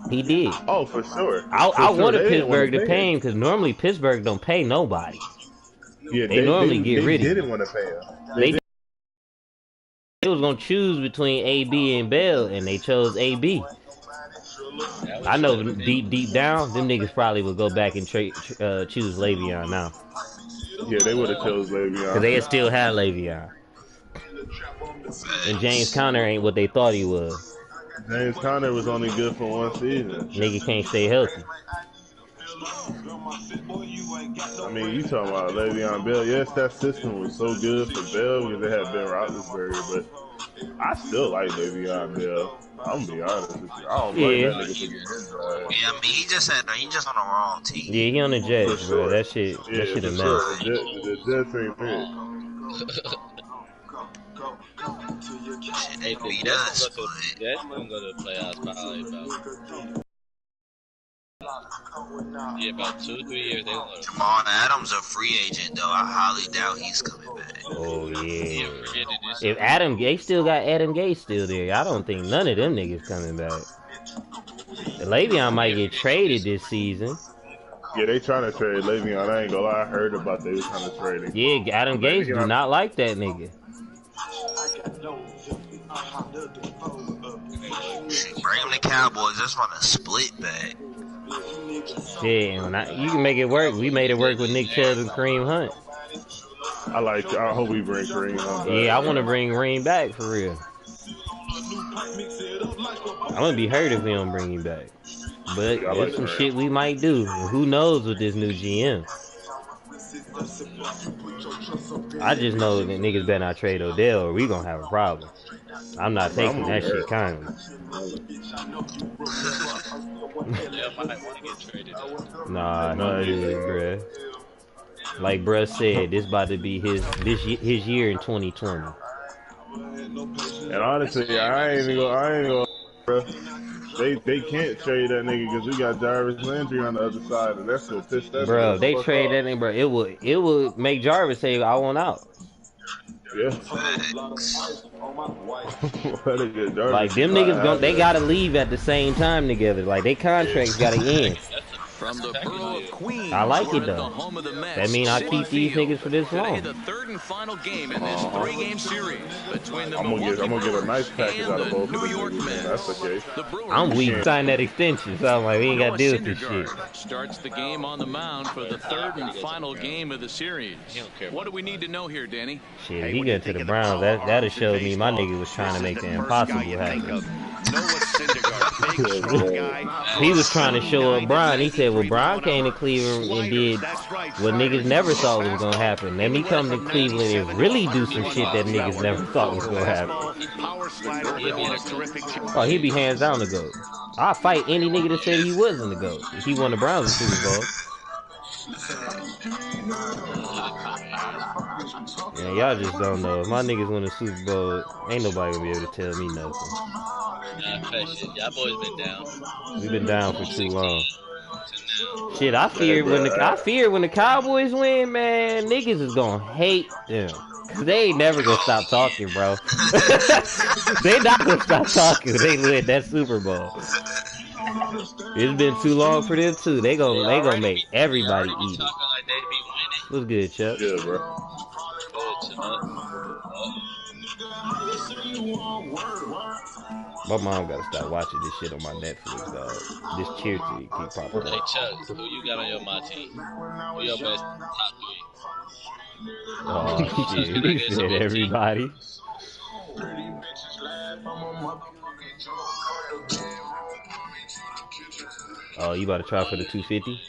He did. Oh, for sure. I wanted Pittsburgh to pay him because normally Pittsburgh don't pay nobody. Yeah, they normally get rid of him. They didn't want to pay him. They was gonna choose between AB and Bell, and they chose AB. I know deep down, them niggas probably would go back and choose Le'Veon now. Yeah, they would have chose Le'Veon. Because they still had Le'Veon. And James Conner ain't what they thought he was. James Conner was only good for one season. Nigga can't stay healthy. I mean, you talking about Le'Veon Bell. Yes, that system was so good for Bell because they had Ben Roethlisberger, but I still like Le'Veon Bell. I'm gonna be honest with you. I don't like that nigga for getting his drive. Yeah, I mean, he just on the wrong team. Yeah, he on the Jets, bro. That shit a mess. The Jets ain't fit. They beat us. Jets gonna go to the playoffs probably about 2-3 years. They gonna go. Jamal Adams a free agent though. I highly doubt he's coming back. Oh yeah. If they still got Adam Gase still there, I don't think none of them niggas coming back. Le'Veon might get traded this season. Yeah, they trying to trade Le'Veon. I ain't gonna lie, I heard about they was trying to trade him. Yeah, Adam Gase do not like that nigga. Bring him to Cowboys. Just run a split back. Yeah, you can make it work. We made it work with Nick Chubb and Kareem Hunt. I hope we bring Kareem Hunt back. Yeah, I want to bring Kareem back for real. I'm gonna be hurt if we don't bring him back. But there's some shit we might do. Who knows with this new GM? I just know that niggas better not trade Odell or we gonna have a problem. I'm not taking that shit kindly. Nah, it is, bruh. Like bruh said, this about to be his year in 2020. And honestly, I ain't gonna, bruh. They can't trade that nigga because we got Jarvis Landry on the other side, and that's gonna piss that. Bro, if they trade that nigga, bro, it would make Jarvis say, "I want out." Yeah. Like them niggas, they gotta leave at the same time together. Like they contracts gotta end. From the borough of Queens, I like it though. That mean I keep these niggas for this long. The third and final game in this three-game series between the I'm gonna get a nice package out of both New York men. That's okay. I'm weak. Sign that extension, so I'm like, we ain't got to deal with this shit. Starts the game on the mound for the third and final game of the series. What do we need to know here, Danny? Shit, he got to the Browns. That'll show me my nigga was trying to make the impossible happen. He was trying to show up Brian. He said, well, Brian came to Cleveland and did what niggas never thought was going to happen. Let me come to Cleveland and really do some shit that niggas never thought was going to happen. Oh, he'd be hands down the GOAT. I'll fight any nigga that said he wasn't the GOAT if he won the Browns in Super Bowl. Man, y'all just don't know. If my niggas win the Super Bowl, ain't nobody gonna be able to tell me nothing. Nah, shit. Y'all boys been down. We've been down for too long. Shit, I fear when the Cowboys win, man, niggas is gonna hate them. They ain't never gonna stop talking, bro. They not gonna stop talking when they win that Super Bowl. It's been too long for them too. They gonna make everybody eat it. What's good, Chuck? Yeah, bro. My mom gotta stop watching this shit on my Netflix, dog. This cheer team keep popping up. Hey Chuck, who you got on your my team? Who your best top three? Oh shit, he said everybody. Oh, you about to try for the 250?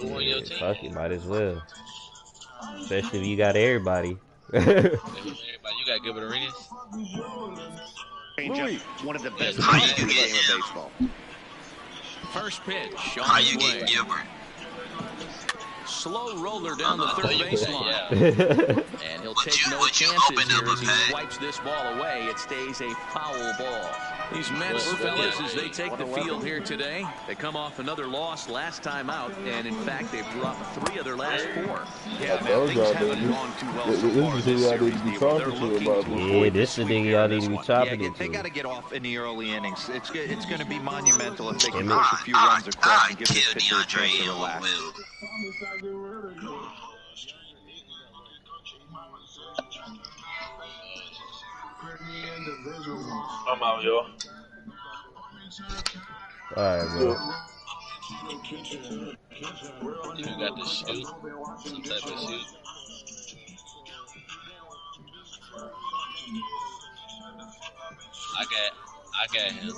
Who on your team? Fuck it, might as well. Especially if you got everybody. Everybody, you got Gilbert Arenas? One of the best How you get him? First pitch. How you get Gilbert? Slow roller down the third baseline. And he'll take no chances here as he swipes this ball away. It stays a foul ball. These Mets, fellas, as they take the field here today, they come off another loss last time out, and in fact, they've dropped 3 of their last 4. Yeah, man, things haven't gone too well so far this series. Yeah, this is the nigga y'all need to be chopping it to. They got to get off in the early innings. It's going to be monumental if they can push a few runs across and give this pitcher a chance to relax. I'm out, yo. Alright, bro. You got the shoot? Some type of shoot? I got him.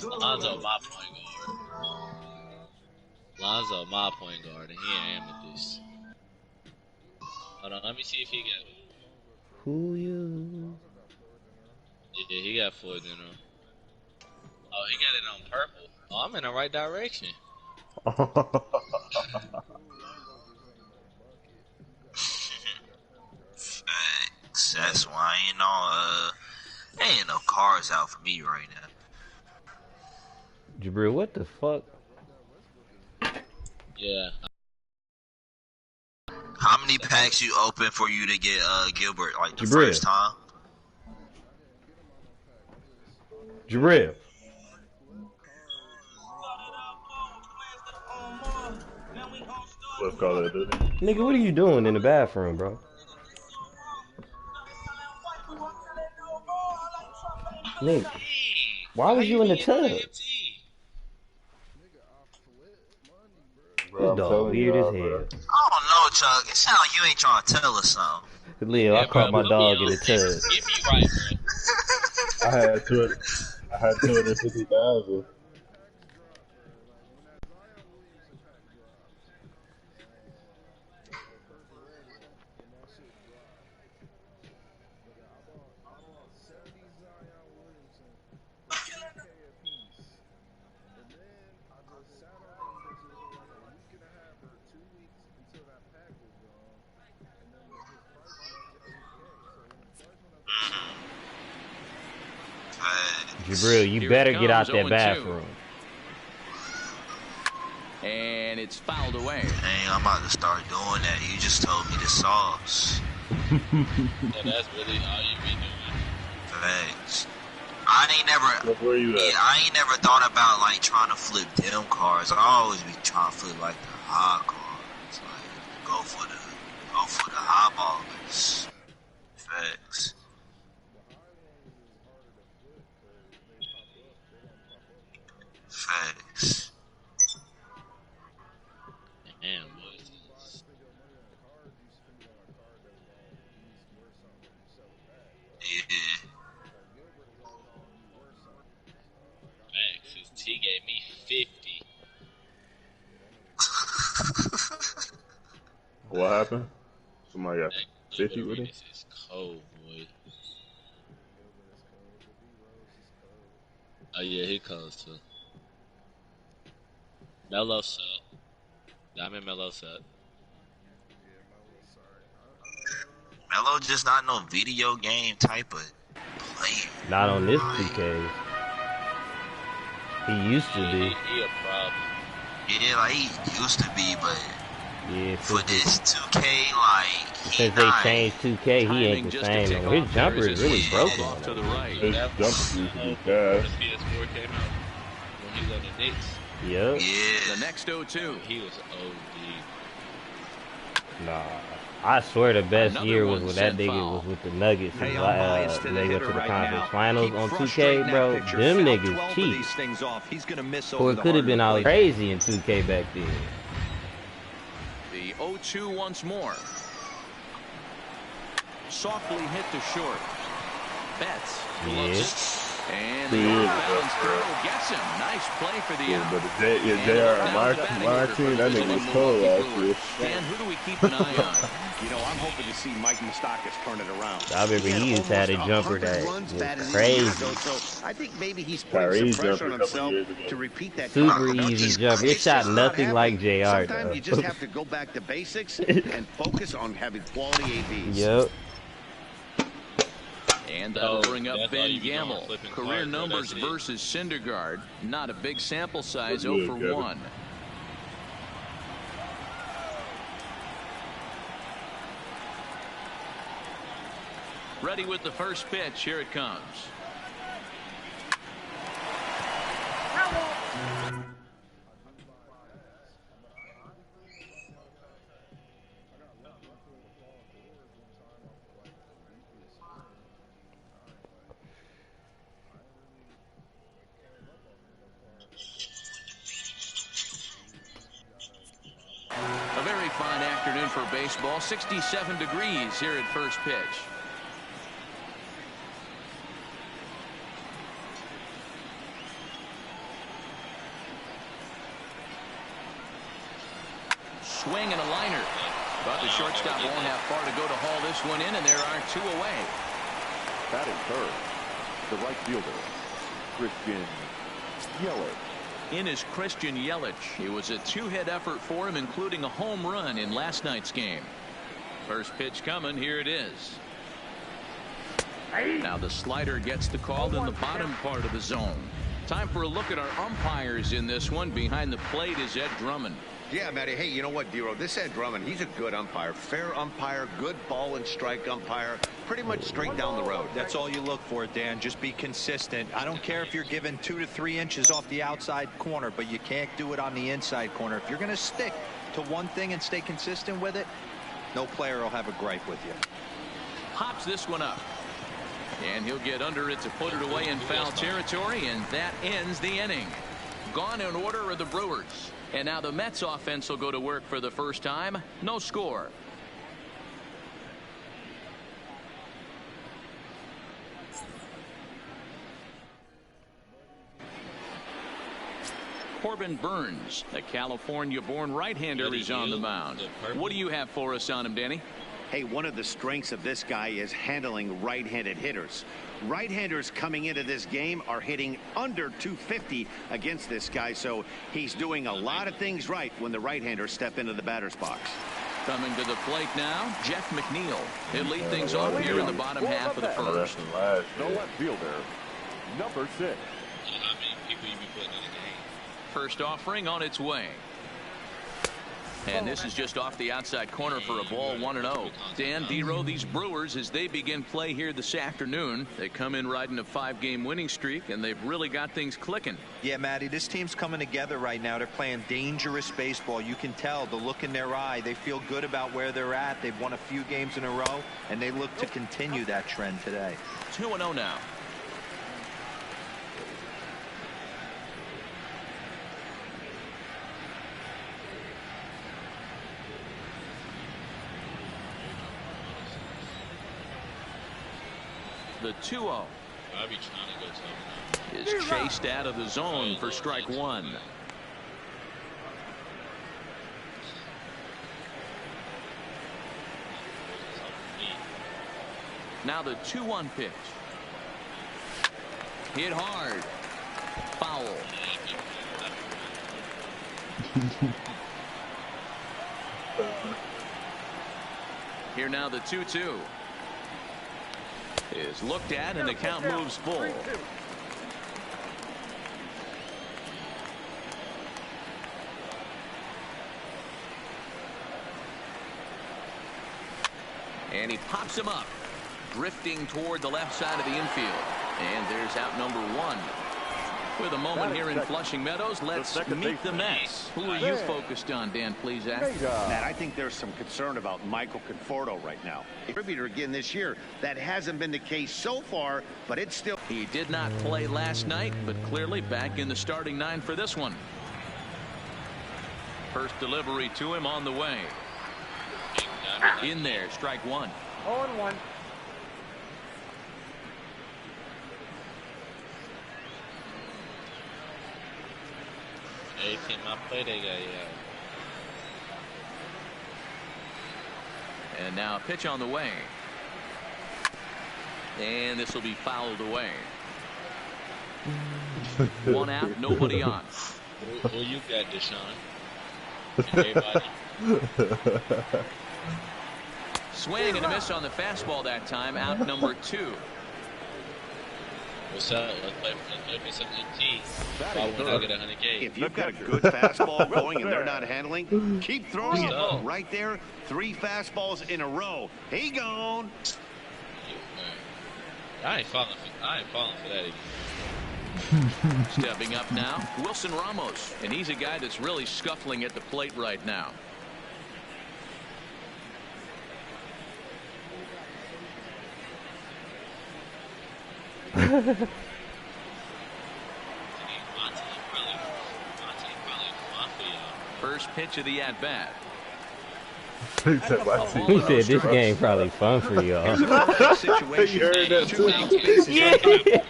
Lonzo, my point guard. Lonzo, my point guard, and he ain't amethyst. Hold on, let me see if he got it. Who you? Yeah, he got 4 in him. Oh, he got it on purple. Oh, I'm in the right direction. Facts. That's why ain't no cars out for me right now. Jabril, what the fuck? Yeah. How many packs you open for you to get Gilbert like the Jabril. first time? Jabril. Let's call it a day. Nigga, what are you doing in the bathroom, bro? Nigga, why was you in the tub? This dog weird as hell. I don't know, Chuck. It sounds like you ain't trying to tell us something. Leo, I caught my dog in the tub. Get me right, bro. I had 250,000. Jabril, you better get out that bathroom. And it's fouled away. Dang, I'm about to start doing that. You just told me the sauce. Yeah, that's really all you be doing. Thanks. I ain't never. Where you at? Yeah, I ain't never thought about like trying to flip them cards. I always be trying to flip like the high cards. Like go for the high ballers. Facts. Facts. Damn, what is this? Yeah. Max, his T gave me 50. What happened? Somebody got 50 with him? This is cold, boy. Oh yeah, he cold too. Mellow set. Diamond mellow set. Melo just not no video game type of player. Not on this 2K. He used to be. He a problem. Yeah, like he used to be, but Yeah, for this 2K, like since they changed 2K, he ain't the same. No. His jumper is really broken. To the right. His jumper used to be When fast. the PS4 came out, when he was on the Knicks, Yep. Yeah. The next 0-2. he was OD. Nah. I swear the best Another year was one when that sent nigga foul. was with the Nuggets. Hey, And, I'm biased to the they went hitter to the right conference now. finals Keep on 2K, frustrating bro. that pitcher. Them Foul niggas 12 of cheap. these things off. He's gonna miss Or over it the could have been all hard crazy in 2K back then. The 0-2 once more. Softly hit to short. Betts. Yeah. And the bounce throw gets him. Nice play for the out. But JR, my team, that nigga was cold last year. Dan, who do we keep an eye on? You know, I'm hoping to see Mike Moustakas turn it around. I remember he used to have a jumper that was crazy. So I think maybe he's putting some pressure on himself to repeat that. Super easy jumper. It shot nothing like JR. Sometimes you just have to go back to basics and focus on having quality AVs. Yep. And that'll bring up Ben Gamble. Career numbers versus Syndergaard. Not a big sample size, 0 for 1. Ready with the first pitch. Here it comes. A very fine afternoon for baseball. 67 degrees here at first pitch. Swing and a liner. But the shortstop won't have far to go to haul this one in, and there are 2 away. Batting third, the right fielder, Christian Yelich. In is Christian Yelich. It was a 2-hit effort for him, including a home run in last night's game. First pitch coming. Here it is. Now the slider gets the call in the bottom part of the zone. Time for a look at our umpires in this one. Behind the plate is Ed Drummond. Yeah, Matty. Hey, you know what, Dero? This Ed Drummond, he's a good umpire. Fair umpire, good ball and strike umpire. Pretty much straight down the road. That's all you look for, Dan. Just be consistent. I don't care if you're given 2 to 3 inches off the outside corner, but you can't do it on the inside corner. If you're going to stick to one thing and stay consistent with it, no player will have a gripe with you. Pops this one up. And he'll get under it to put it away in foul territory, and that ends the inning. Gone in order are the Brewers. And now the Mets offense will go to work for the first time. No score. Corbin Burns, a California-born right-hander, is on the mound. What do you have for us on him, Danny? Hey, one of the strengths of this guy is handling right-handed hitters. Right-handers coming into this game are hitting under 250 against this guy, so he's doing a lot of things right when the right-handers step into the batter's box. Coming to the plate now, Jeff McNeil. He'll lead things off here in the bottom half of the first. The left fielder, number 6. First offering on its way. And this is just off the outside corner for a ball, 1-0. Dan, Dero, these Brewers, as they begin play here this afternoon, they come in riding a 5-game winning streak, and they've really got things clicking. Yeah, Matty, this team's coming together right now. They're playing dangerous baseball. You can tell the look in their eye. They feel good about where they're at. They've won a few games in a row, and they look to continue that trend today. 2-0 now. The 2-0 is chased out of the zone for strike 1. Now the 2-1 pitch. Hit hard. Foul. Here now the 2-2. Is looked at, and the count moves full. And he pops him up, drifting toward the left side of the infield. And there's out number 1. With a moment here in Flushing Meadows, let's meet the Mets. Who are you focused on, Dan, please, ask? Matt, I think there's some concern about Michael Conforto right now. Contributor again this year. That hasn't been the case so far, but it's still. He did not play last night, but clearly back in the starting 9 for this one. First delivery to him on the way. In there, strike 1. 0-1. Every team I play, they got And now a pitch on the way. And this will be fouled away. 1 out, nobody on. Who you got, Deshaun? Everybody. Swing and a miss on the fastball that time. Out number 2. What's up? Let's play some MT. Why wouldn't I get 100K? If you've got a good fastball going and they're not handling, keep throwing it. Right there, 3 fastballs in a row. He gone. I ain't falling for that again. Stepping up now, Wilson Ramos. And he's a guy that's really scuffling at the plate right now. First pitch of the at-bat. He said this game probably fun for y'all. You heard that too.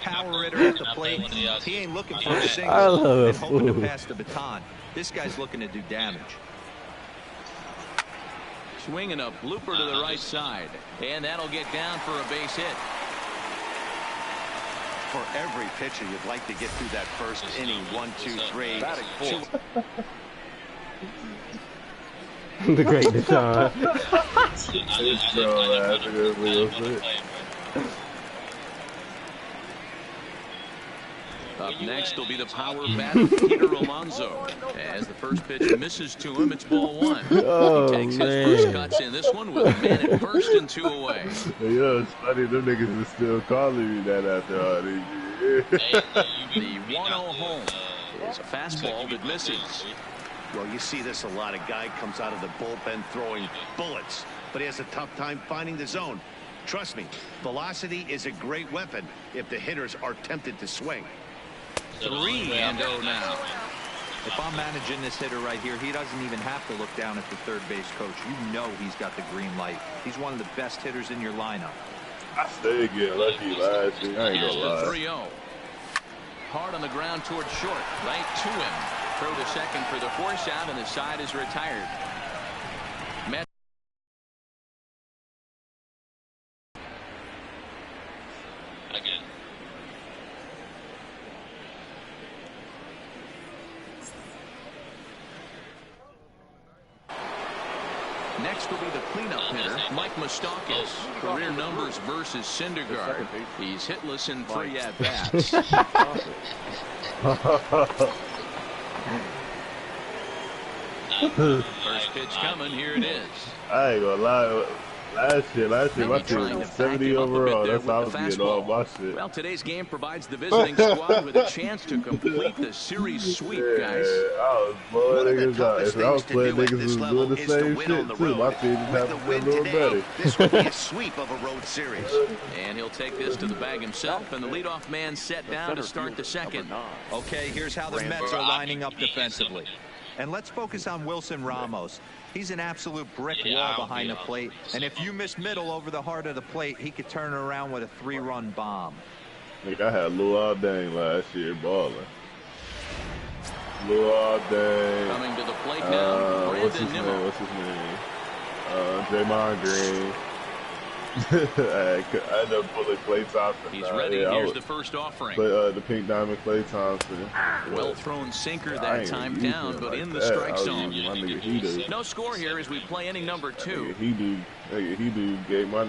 Power hitter at the plate. He ain't looking for a single I love and hoping to food. pass the baton. This guy's looking to do damage. Swinging a blooper to the right side. And that'll get down for a base hit. For every pitcher, you'd like to get through that first inning. 1, 2, 3. The great Deshaun. Up next will be the power bat of Peter Alonso. As the first pitch misses to him, it's ball 1. Oh, he takes man. his first cuts in this one with a man at first and 2 away. Yo, it's funny, them niggas is still calling me that after all these years. The 1-0 home is a fastball that misses. Well, you see this a lot. A guy comes out of the bullpen throwing bullets, but he has a tough time finding the zone. Trust me, velocity is a great weapon if the hitters are tempted to swing. 3-0 now. If I'm managing this hitter right here, he doesn't even have to look down at the third base coach. You know he's got the green light. He's one of the best hitters in your lineup. I stay getting lucky last year. I ain't Here's gonna the lie. 3-0. Hard on the ground towards short. Right to him. Throw to second for the force out, and the side is retired. Met Again. Next will be the cleanup hitter, Mike Moustakas. Career numbers versus Syndergaard. He's hitless in 3 at-bats. First pitch coming. Here it is. I ain't gonna lie. Last year my team was 70 overall. That's how I was getting all my shit. Well, today's game provides the visiting squad with a chance to complete the series sweep, guys. I was blowing niggas out. If I was playing niggas who was doing the same shit too, my team just had to be a little better. This would be a sweep of a road series. And he'll take this to the bag himself, and the leadoff man set down to start the second. Okay, here's how the Mets are lining up defensively. And let's focus on Wilson Ramos. He's an absolute brick wall behind the plate. And if you miss middle over the heart of the plate, he could turn it around with a 3-run bomb. Nigga, I had Luau Dang last year balling. Luau Dang. Coming to the plate now, What's his Brandon Nimmo. name? What's his name? Draymond Green. I ended up pulling Klay Thompson. He's ready. Yeah, Here's the first offering. The pink diamond Klay Thompson. Well thrown sinker that time down, but in the strike zone. No score here as we play inning number 2. He gave a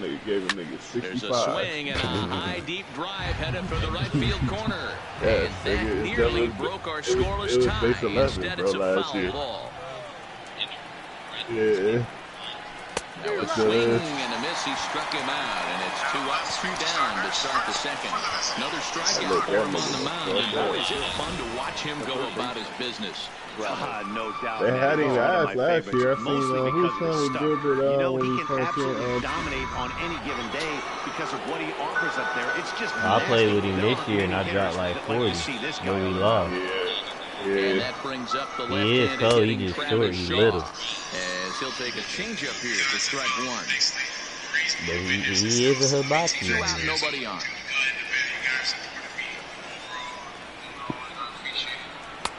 nigga 65. There's a swing and a high deep drive headed for the right field corner. Yes, and that nearly broke our scoreless tie. Instead, it's a foul ball. Yeah. Now a swing and a miss. He struck him out, and it's 2 up, 2 down to start the second. Another strikeout for him on the mound, and boy, is it fun to watch him go about his business. No doubt. They had him last year. I seen who's son did it You know, when he he can first absolutely dominate on any given day because of what he offers up there. It's just I played with him nasty. this year and I dropped like 40 when we lost. And that brings up the He is left-handed cold, he hitting just short, Travis he Shaw, little. as he'll take a changeup here for strike 1. But he is a hibachi. 2 out, nobody on.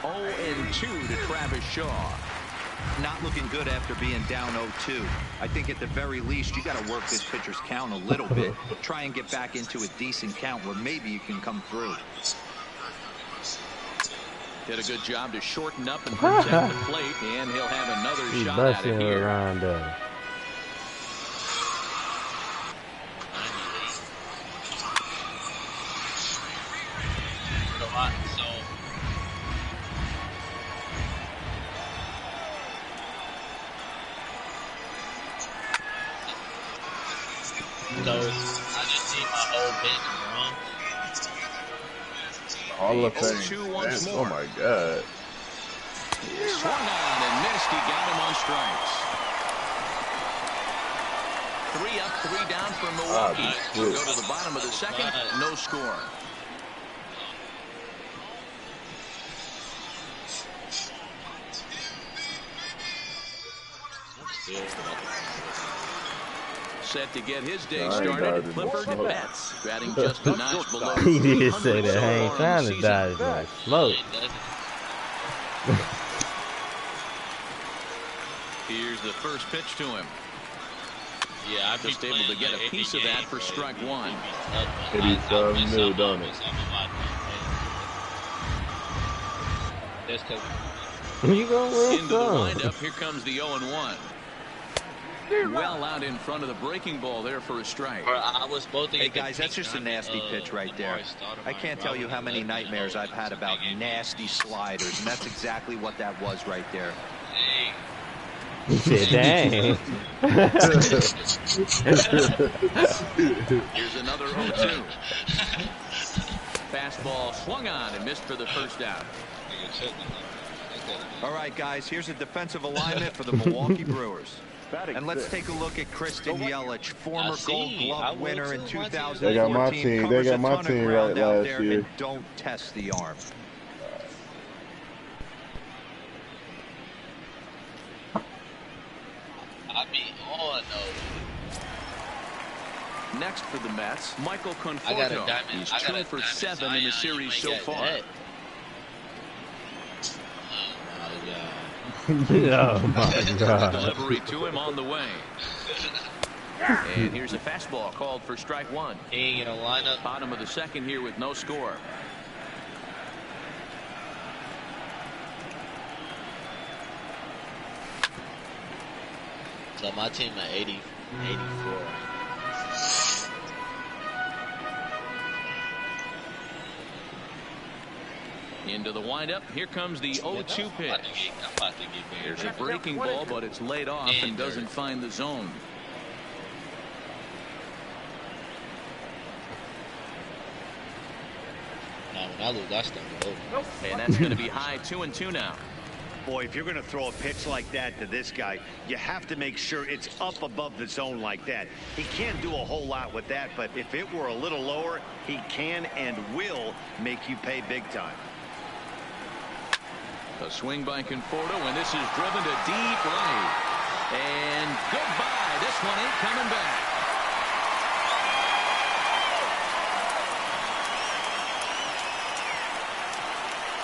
0-2 to Travis Shaw. Not looking good after being down 0-2. I think at the very least, you got to work this pitcher's count a little bit. Try and get back into a decent count where maybe you can come through. Did a good job to shorten up and protect the plate, and he'll have another shot at it here. So I just see my whole bench run. All of Fame. Oh my God. Swung on and missed. He got him on strikes. 3 up, 3 down for Milwaukee. We'll go to the bottom of the second. No score. Set to get his day started. Clifford Betts batting just a notch below. He did say that. I ain't trying to dodge that smoke. Here's the first pitch to him. Yeah, I've just able to get a piece of that for strike 1. It is something new, don't it? You gonna win into the windup. Here comes the 0-1. Well out in front of the breaking ball there for a strike. Hey guys, that's just a nasty pitch right there. I can't tell you how many nightmares I've had about nasty sliders, and that's exactly what that was right there. He said, dang. Here's another 0-2. Fastball swung on and missed for the first out. All right, guys, here's a defensive alignment for the Milwaukee Brewers. And let's take a look at Christian Yelich, former Gold Glove winner in 2014. They got my team. They got my team right last year. And don't test the arm. I be on though. Next for the Mets, Michael Conforto. He's 2 for 7 in the series so far. Oh my God. Delivery to him on the way. And here's a fastball called for strike 1. He ain't gonna line up. Bottom of the second here with no score. So my team at 84. Into the windup. Here comes the 0-2 pitch. There's a breaking ball, but it's laid off and doesn't find the zone. Now, when I lose, I start over. And that's going to be high 2-2 now. Boy, if you're going to throw a pitch like that to this guy, you have to make sure it's up above the zone like that. He can't do a whole lot with that, but if it were a little lower, he can and will make you pay big time. A swing by Conforto, and this is driven to deep right. And goodbye. This one ain't coming back.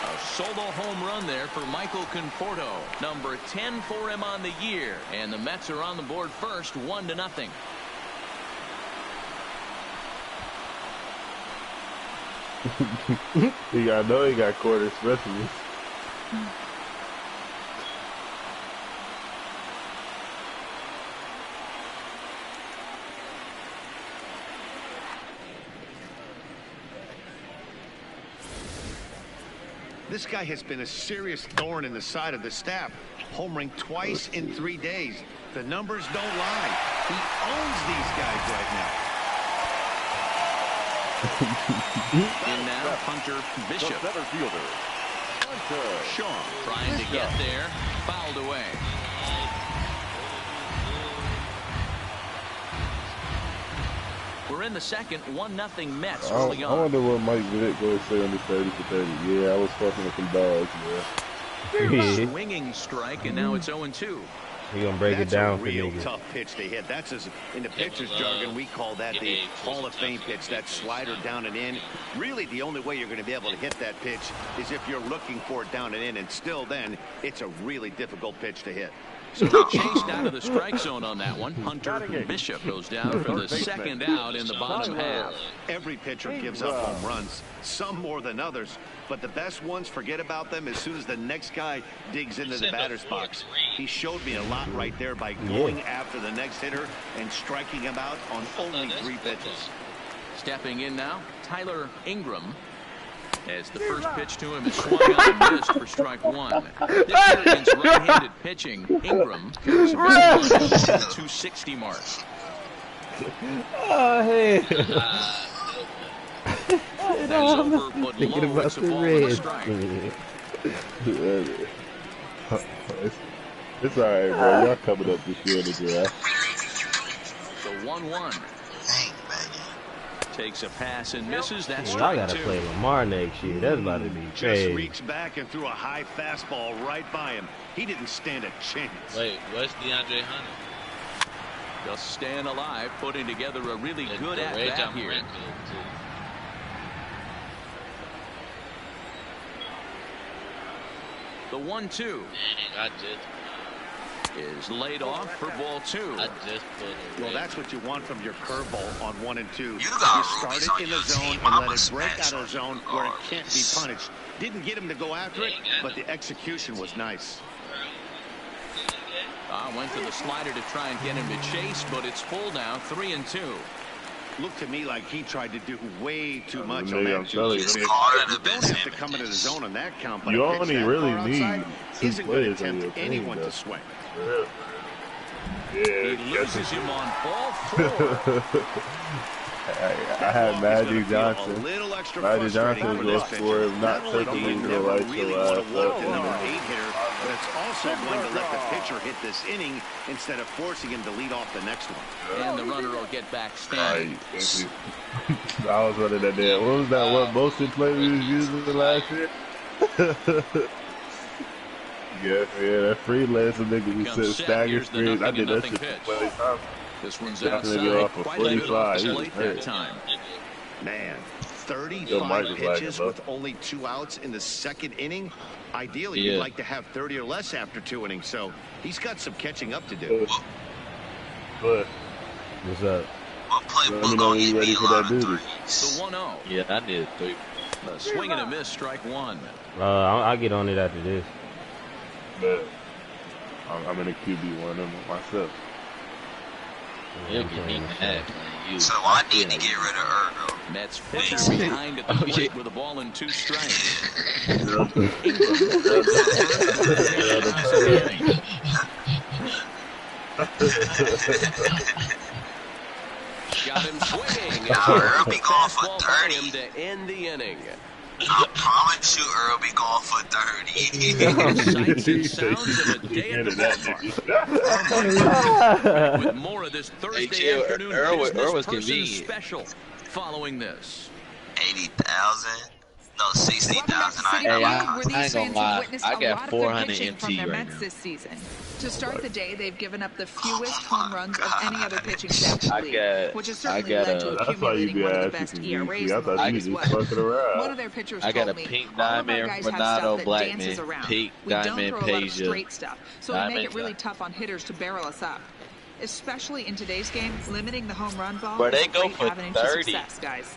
A solo home run there for Michael Conforto. Number 10 for him on the year. And the Mets are on the board first, 1-0. I know he got quarter specialists. This guy has been a serious thorn in the side of the staff, homering twice in 3 days. The numbers don't lie. He owns these guys right now. And now Hunter Bishop. The center fielder, Shaw trying to get there, fouled away. We're in the second, 1-0 Mets early on. I wonder what Mike Vick going to say on the 30 for 30. Yeah, I was fucking with some dogs, man. Swinging strike, and now it's 0-2. He gonna break it down for real niggas. tough pitch to hit. That's in the pitcher's jargon, we call that the Hall of Fame pitch. That slider down and in. Really, the only way you're going to be able to hit that pitch is if you're looking for it down and in, and still then, it's a really difficult pitch to hit. So he chased out of the strike zone on that one. Hunter Bishop goes down for the second out in the bottom half. Every pitcher gives up home runs, some more than others, but the best ones, forget about them as soon as the next guy digs into the batter's box. He showed me a lot right there by going after the next hitter and striking him out on only 3 pitches. Stepping in now, Tyler Ingram. As the first pitch to him is swung out and missed for strike 1. This year against right-handed pitching, Ingram is the 260 mark. Oh, hey. That is over, but Thinking low. about It's a the ball and a Reds. strike. It's all right, bro. Y'all coming up this year in the draft. The 1-1. Takes a pass and misses. That's Y'all strike gotta 2. play Lamar next year. That's about to be Just crazy. reached back and threw a high fastball right by him. He didn't stand a chance. Wait, what's DeAndre Hunter? Just staying alive, putting together a really good The Ray at-bat John here. Morant too. The 1-2 Dang, I just is laid off for ball 2. put a Well, that's what you want from your curveball on 1 and 2. You got start rubies it on in your the zone team. and I'ma let it break smash out of the zone on where it you. can't be punished. Didn't get him to go after it, but the execution was nice. Went to the slider to try and get him to chase, but it's full now, 3-2. Looked to me like he tried to do way too much Nigga, on I'm that telling you, 2-2. nigga. You don't have to come into the zone on that count, but You a pitch only that really far need outside 2 isn't going to players on your tempt team, anyone though. to swing. Yeah, He loses him on ball 4. I had Magic Johnson. Magic Johnson was going to score him, not taking him to the right to really last. want to walk the number 8 hitter, but it's also going to let the pitcher hit this inning instead of forcing him to lead off the next one. And the runner will get back standing. I was running that damn. What was that? What motion play we was using the last year? Yeah, that freelancer nigga we said stagger screens. I did that shit for 20 times. This one's Definitely outside. be off for Quite a bit off 45. the He was plate hurt. that time. Man, Yo, 35 Mike was like, pitches "Hello?" with only 2 outs in the 2nd inning. Ideally, Yeah. you'd like to have 30 or less after 2 innings, so he's got some catching up to do. But What's up? let me know when you ready for that duty. The 1-0. Yeah, I did 3. A swing and a miss, strike 1. I'll get on it after this. But I'm in a QB1 myself. He'll get me mad playing you. So I need to get rid of Ergo. Mets pitcher behind at the plate with a ball and 2 strikes. Got him swinging. Earl be going for Fastball by 30. him to end the inning. I promise you, Earl be going for 30. Sights and sounds of a day at the ballpark. With more of this Thursday Chill, afternoon Earl was business person convenient. special following this. 80,000? No, 60,000. Hey, I where these ain't gonna fans lie. have witnessed I a got lot of good 400 pitching from MT their right Mets now. this season. To start the day, they've given up the fewest home runs of any other pitching staff in the league, which has certainly led to That's why you accumulating be one of the asking best some ERAs VC. I in the thought league you as just well. fucking around. One of their pitchers I got told a me, pink all of our diamond, guys have Ronaldo stuff that Blackman, dances around. pink We don't diamond, throw a lot of Peja, straight stuff, so we make diamond it really stuff. tough on hitters to barrel us up. Especially in today's game, limiting the home run ball But is they a go great for avenue to 30. success, guys.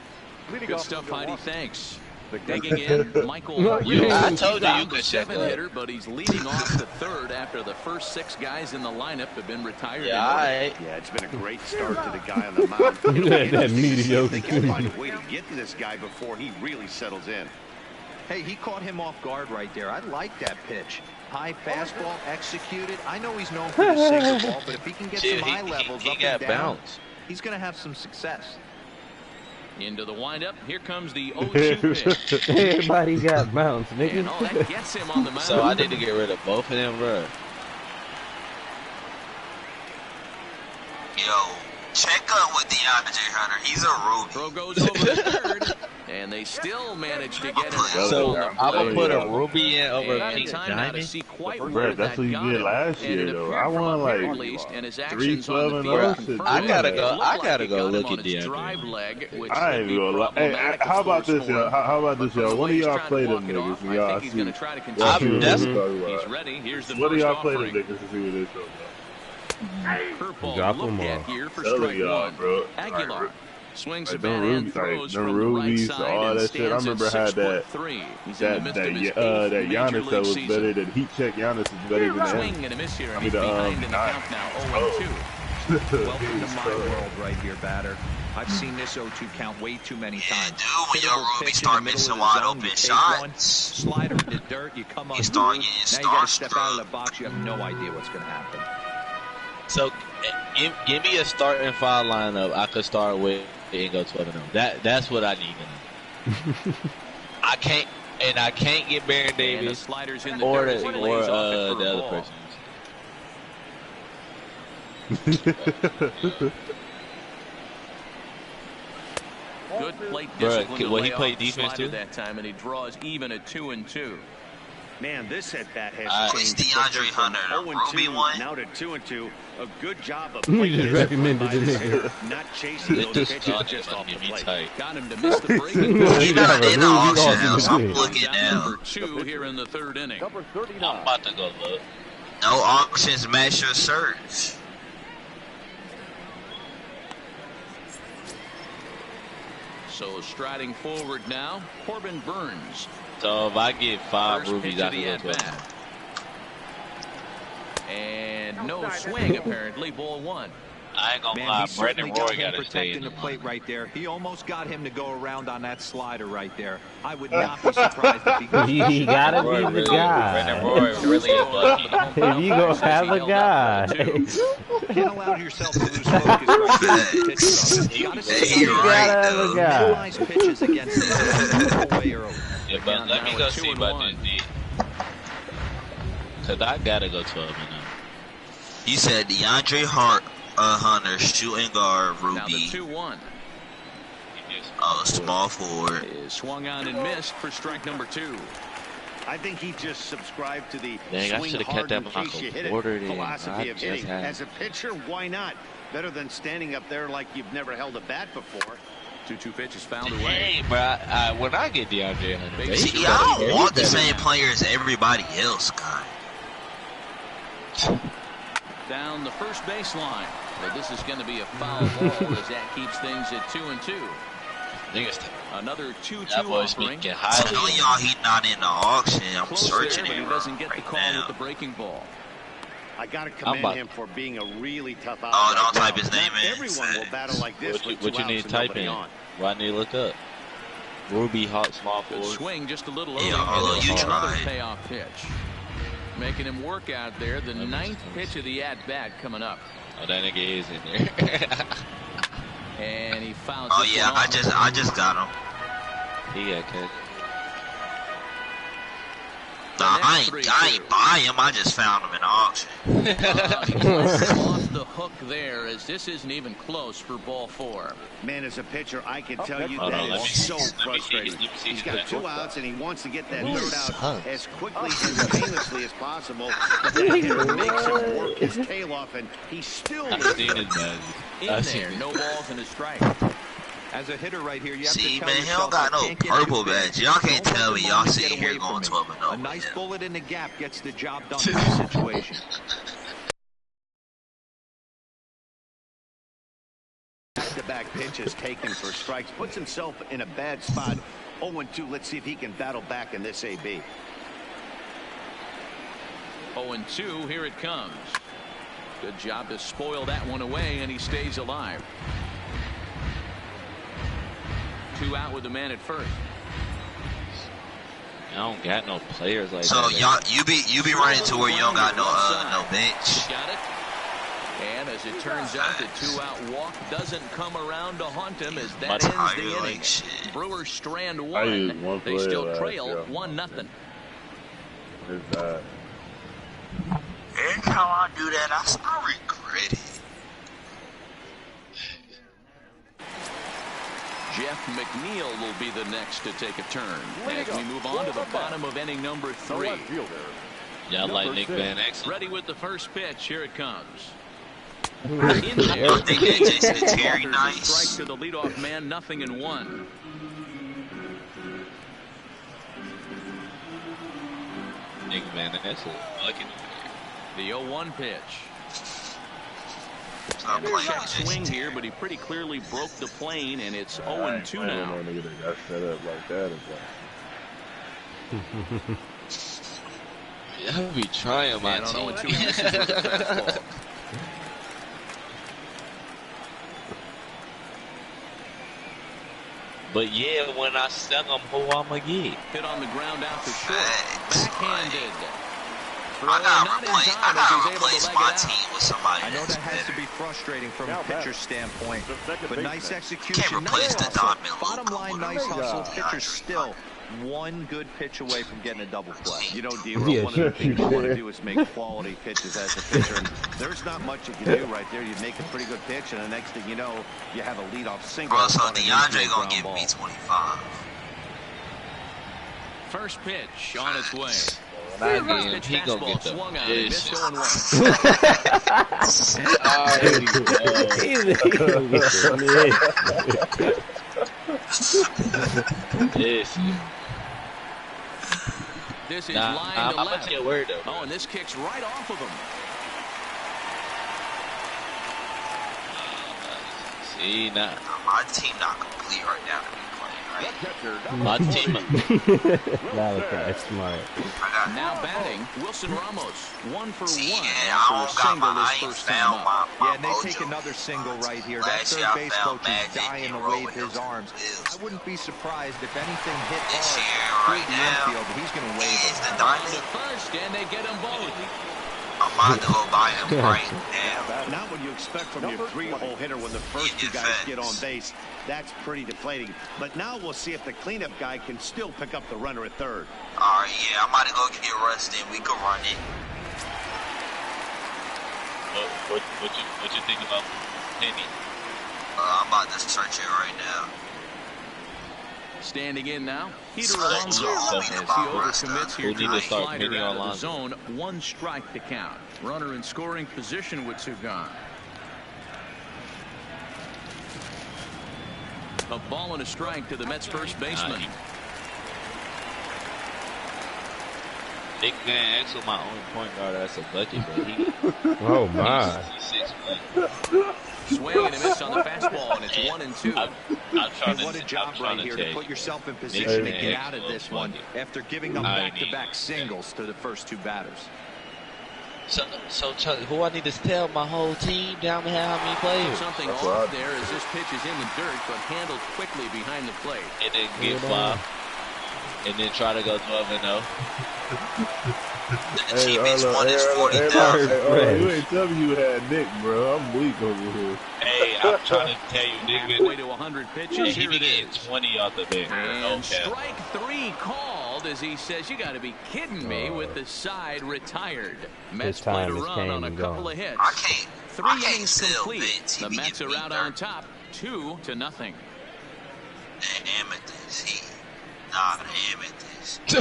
Good stuff, Heidi. Thanks. Digging in, Michael No, Hartwell. you- I told you you He's could a check 7 that. hitter, but he's leading off the 3rd after the first 6 guys in the lineup have been retired. Yeah, all right. Yeah, it's been a great start to the guy on the mound. It'll be That interesting to see if mediocre they can find dude. a way to get to this guy before he really settles in. Hey, he caught him off guard right there. I like that pitch. High fastball executed. I know he's known for the sinker ball, but if he can get Shit, some high levels he up got and down, bounced. he's going to have some success. Into the windup. Here comes the 0-2 pitch. Everybody got bounced, And nigga. all that gets him on the mound. So I need to get rid of both of them, bro. Yo, check up with DeAndre Hunter. He's a Ruby. Throw goes over the 3rd, And they still manage to get an So out. I'm gonna put a ruby in over a pink time now to diamond. see quite Bro, where that's that what you got did him. last And year, it though. appeared I from won up here like at least, and his 3, actions 12, on and the field 0 confirmed I it. gotta It go. looked I like gotta it go got him look on at its DeAndre. drive leg, which I could ain't be gonna lie. Hey, problematic, how of about course, this, for y'all? him. How about But this, from the y'all? One way of he's y'all trying play to them walk it niggas, off, and I y'all think he's see. going to try to Y'all continue. see what That's we're talking He's about. ready. Here's the What do first y'all play them offering. niggas to see what they talking Curveball Drop looked 'em at off. here for Telling strike y'all, one. bro. Aguilar swings Like the bat and throws them from the right rubies, side all and that shit. I stands at remember had that 6'3". He's in the midst of his eighth that major Giannis that league was season. better than Heat Check Giannis is better than Swing him. and a miss here, and I mean he's the behind in the nine. count now, 0-2. Welcome to my world right here, batter. I've seen this 0-2 count way too many times. Dude, when your Hittable Ruby pitch in start the middle missing of the wide zone, open you take one, shots, slider in the dirt, you come you start unglued. getting Now you got to step out of starstruck. the box. You have no idea what's going to happen. So give me a starting five lineup I could start with and go 12-0. That's what I need to know. I can't get Baron Davis or the other person. Good plate Bruh, discipline. will he play defense too? That time, and he draws even at 2-2. Man, this at bat has changed. DeAndre Hunter, the Ruby one. Now to 2-2. A good job of You playing just recommended the nigga. not chasing those pitches just off the plate. Got him to miss the break. He's not in the auction house. I'm Ruby. looking now. Number 2 here in the third inning. Number 39. I'm about to go look. No auctions match your search. So striding forward now, Corbin Burns. So if I get 5 First rubies, pitch I of the can go 12. at-bat. And no swing, apparently, ball one. I ain't gonna Man, lie, he certainly Brandon Roy got him gotta stay in protecting the the plate right there. He almost got him to go around on that slider right there. I would not be surprised if he goes. You gotta Roy be the really, guy. Brandon Roy really is lucky. If you gonna have a guy. Can't allow yourself to lose focus right there. You gotta stay You're on right, gotta have a though. guy. minimize pitches against him way early. Yeah, but let me go see about this D. Cause I gotta go 12-0. He said DeAndre Hunter, shooting guard, Now the Ruby, 2-1 small forward. is swung on and missed for strike number 2. I think he just subscribed to the Dang, I swing should've hard kept in that case you Michael hit Porter it in. I philosophy of just hitting. had- As a pitcher, why not? Better than standing up there like you've never held a bat before. 2-2 pitch is fouled away. Hey, bro, when I get DeAndre Hunter, See, I don't want the same player as everybody else, guy. Down the first baseline. But this is going to be a foul ball as that keeps things at 2-2. Another 2-2 that boy's offering. speaking I'm highly. telling y'all he's not in the auction. I'm Close searching there, but him he doesn't get the right call now. with the breaking ball. I got to commend about- him for being a really tough out. Oh, don't right type now. his name Not in. Everyone will battle like this What you, with what two you need outs to and type nobody in? on. What I need to look up? Ruby Hawk small Good forward. swing just a little Yeah, early. although and you there's another tried. payoff pitch. Making him work out there. The ninth pitch of the at-bat coming up. Oh, that nigga is in there. And he fouls Oh this yeah, one I off. just got him. He got catch. Nah, I ain't buy him. I just found him in the auction. Off the hook there, as this isn't even close for ball 4. Man, as a pitcher, I can tell you Hold that on, let me is see. so Let me see. frustrating. Let me see. He's got 2 outs and he wants to get that Ooh, third out sucks. as quickly and painlessly as possible. But that hitter makes him work his tail off, and he still I've lives seen there. his magic. In I've seen there, it. no balls and a strike. As a hitter right here, you have See, to tell man, he yourself, don't got I no can't get purple too big. badge. Y'all can't Don't tell let me the y'all moment sitting get here away going from me. 12-0. A nice bullet in the gap gets the job done in this situation. Back-to-back pitches taken for strikes. Puts himself in a bad spot. 0-2. Let's see if he can battle back in this AB. 0-2, here it comes. Good job to spoil that one away, and he stays alive. 2 out with the man at first. I don't got no players like So that. y'all, you be running to where you don't got no bench. Got it. And as it turns out, the 2-out walk doesn't come around to haunt him as that Much ends higher the inning. like shit. Brewers strand I used 1. one They player still last trail year. 1-0. It's bad. Every time I do that, I regret it. Jeff McNeil will be the next to take a turn as we move on to the bottom of inning number 3. Yeah, I like Nick Van Exel. Ready with the first pitch. Here it comes. I think it's very nice. Strike to the leadoff man, 0-1. Nick Van Exel. The 0-1 pitch. Check swing here, but he pretty clearly broke the plane, and it's 0-2 now. I don't know nigga that got set up like that. I be trying my team. But yeah, when I sell them, who I'ma get? Hit on the ground out to short. Backhanded. I gotta replace my team with somebody. I know that has to be frustrating from a pitcher's standpoint, but nice execution. Can't replace the Don Miller. Bottom line, nice hustle. Pitcher's still one good pitch away from getting a double play. You know, D-Roll, one of the things you want to do is make quality pitches as a pitcher. And there's not much you can do right there. You make a pretty good pitch, and the next thing you know, you have a leadoff single. Bro, so DeAndre gonna give me 25. First pitch on its way. He gonna get the dish. This is line to left. Word, though. Oh, and this kicks right off of him. See, now. My team not complete right now. My team. Malachi, smart. Now batting, Wilson Ramos, 1 for 1 after a single his first time up. Yeah, and they take another single right here. That third base coach is dying to wave his arms. I wouldn't be surprised if anything hit hard through the infield, but he's going to wave it. Down to first, and they get them both. I'm about to go buy him right now. Not what you expect from your 3-hole hitter when the first two guys get on base. That's pretty deflating. But now we'll see if the cleanup guy can still pick up the runner at third. All right, yeah, I'm about to go get rusted. We can run it. What you think about Penny? I'm about to search it right now. Standing in now, Peter Alonso as he overcommits here to the slider out of the zone. 1 strike to count. Runner in scoring position with 2 gone. A ball and a strike to the Mets first baseman. Nick Van Exel, my only point guard, that's a bucket, but he. Oh my. Swing and a miss on the fastball, and it's 1-2. And what a job right here to put yourself in position to get out of this one after giving up back-to-back singles to the first 2 batters. So Chuck, who I need to tell my whole team down there how many players? Something off there as this pitch is in the dirt, but handled quickly behind the plate. And then get 5, and then try to go 12-0. The teammates won is 40,000. You ain't tell me you had Nick, bro. I'm weak over here. Hey, I'm trying to tell you, Nick. Halfway to 100 pitches. He be getting 20 off the bench. And strike 3 called as he says, "You got to be kidding me!" With the side retired. Mets play to run on a couple of hits. 3 innings complete. The Mets are out on top, 2-0. Amethyst. Nah, Amethyst. He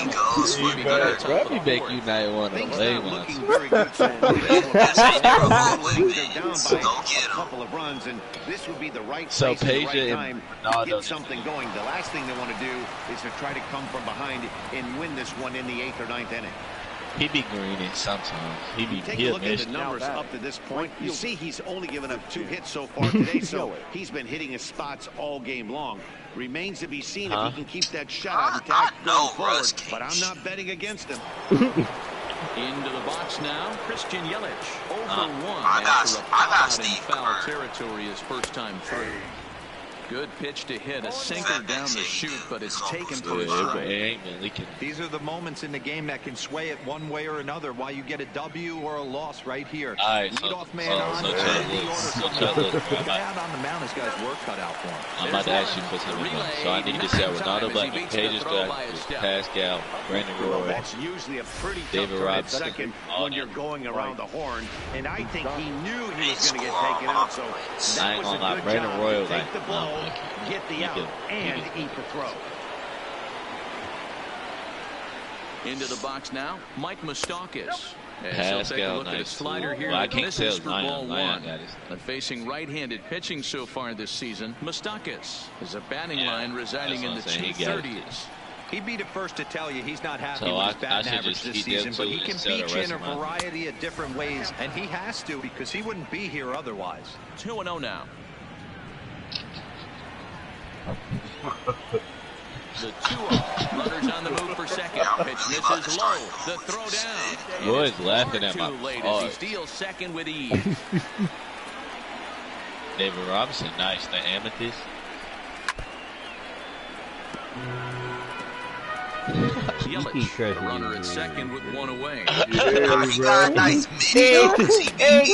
goes for me. Probably make you not want to play one. So Peja and get something going. The last thing they want to do is to try to come from behind and win this one in the 8th or 9th inning. He be greening sometimes. Take a look at the numbers up to this point. You see he's only given up 2 hits so far today, so he's been hitting his spots all game long. Remains to be seen if he can keep that shutout intact going forward, but I'm not betting against him. Into the box now, Christian Yelich. Over 1 after a foul in foul territory his first time through. Good pitch to hit, a sinker down the chute, but it's taken for a strike. These are the moments in the game that can sway it one way or another, why you get a W or a loss right here. All right, Leadoff man on, the guy out on the mound has got his work cut out for him. I'm about to ask you for something. So I need to say Ronaldo Blackman, Pages Pascal, Brandon Roy, That's usually a pretty David tough Robinson, second when you're going around the horn, and I think he knew he was going to get taken out, so that was a good Brandon job. Roy, Take the blow, get the out, and eat the throw. Into the box now, Mike Moustakas. As Pascal, he'll take a look at his slider here. I can't misses tell. for ball one. But facing right-handed pitching so far this season, Moustakas is a batting line residing in the 230s. He'd be the first to tell you he's not happy So with his batting I average this season, but he can beat you in a variety of different ways, and he has to because he wouldn't be here otherwise. 2-0 now. The 2-0. Runners on the move for second. Pitch misses low. The throw down. Boy's laughing at my too late as he steals second with ease. David Robinson, nice. The amethyst. Yelich, the runner at second with one away. Nice. Hey,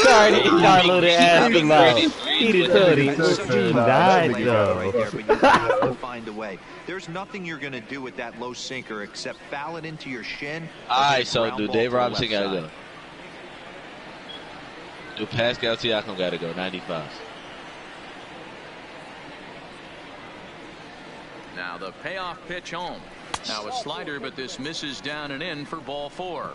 Cardi, little ass him out. He done told him he died though. But you have to find a way. There's nothing you're going to do with that low sinker except foul it into your shin. Alright, so do Dave Robinson got to go. Do Pascal Siakam got to go, 95. Now the payoff pitch home. Now a slider, but this misses down and in for ball four.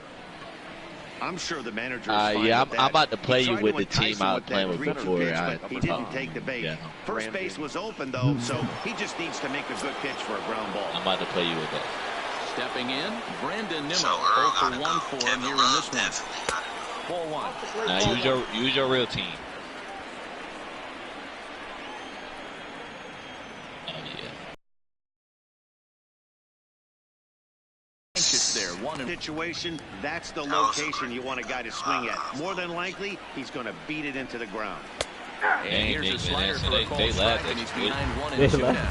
I'm sure the manager. Yeah, I'm about to play you with the team I was playing with before. He didn't take the bait. Yeah. First base was open though, so he just needs to make a good pitch for a ground ball. I'm about to play you with that. Stepping in, Brandon Nimmo, 0 for 1 for him here in this one. Ball one. Now use your real team. There, situation, that's the location you want a guy to swing at. More than likely, he's going to beat it into the ground. And here's a slider for a cold strike, and he's behind 1-2 now.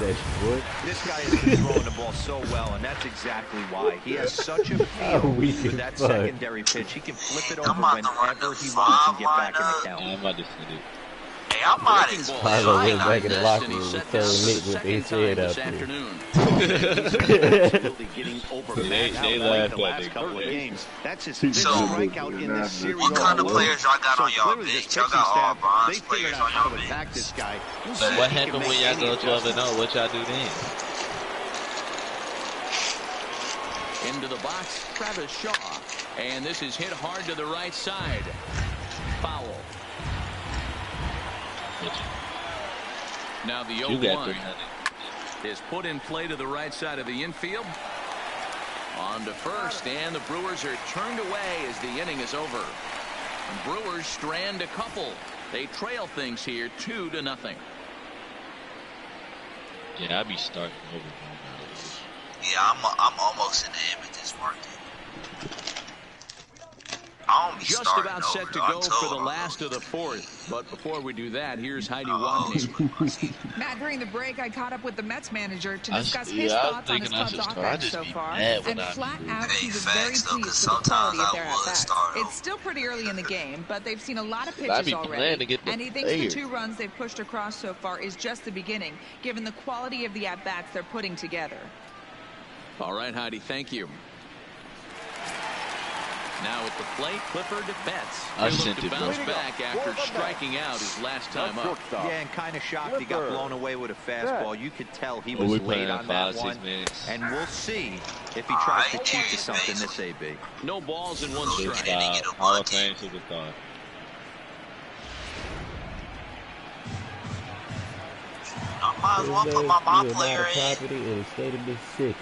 This guy has been throwing the ball so well, and that's exactly why. He has such a feel with that secondary pitch. He can flip it over whenever he wants and get back in the count. I'm about to do. Hey, I might as Paolo went back in the locker room and told Nick what they said up there. They laughed the last couple of games. That's his fifth strikeout in this series. What kind of players y'all got on y'all bench? Y'all got all bronze players on y'all bench. This guy. But what happened when y'all go 12-0? What y'all do then? Into the box, Travis Shaw. And this is hit hard to the right side. Foul. Now the 0-1 is put in play to the right side of the infield. On to first, and the Brewers are turned away as the inning is over. Brewers strand a couple. They trail things here 2-0. Yeah, I'll be starting over. Yeah, I'm almost in the amethyst market. Just about set to go for the last of the fourth. But before we do that, here's Heidi Wadney. Matt, during the break, I caught up with the Mets manager to discuss his thoughts on his club's offense so far. And flat out, he was very pleased with the quality of their at-bats. It's still pretty early in the game, but they've seen a lot of pitches already. And he thinks the 2 runs they've pushed across so far is just the beginning, given the quality of the at-bats they're putting together. All right, Heidi, thank you. Now at the plate, Clifford Betts. He looked to bounce back after striking out his last time up. Yeah, and kind of shocked he got blown away with a fastball. You could tell he was late on that one. And we'll see if he tries to cheat to something this AB. No balls and 1 strike. Hall of Fame superstar. I might as well put my ball player in. In the state of Mississippi.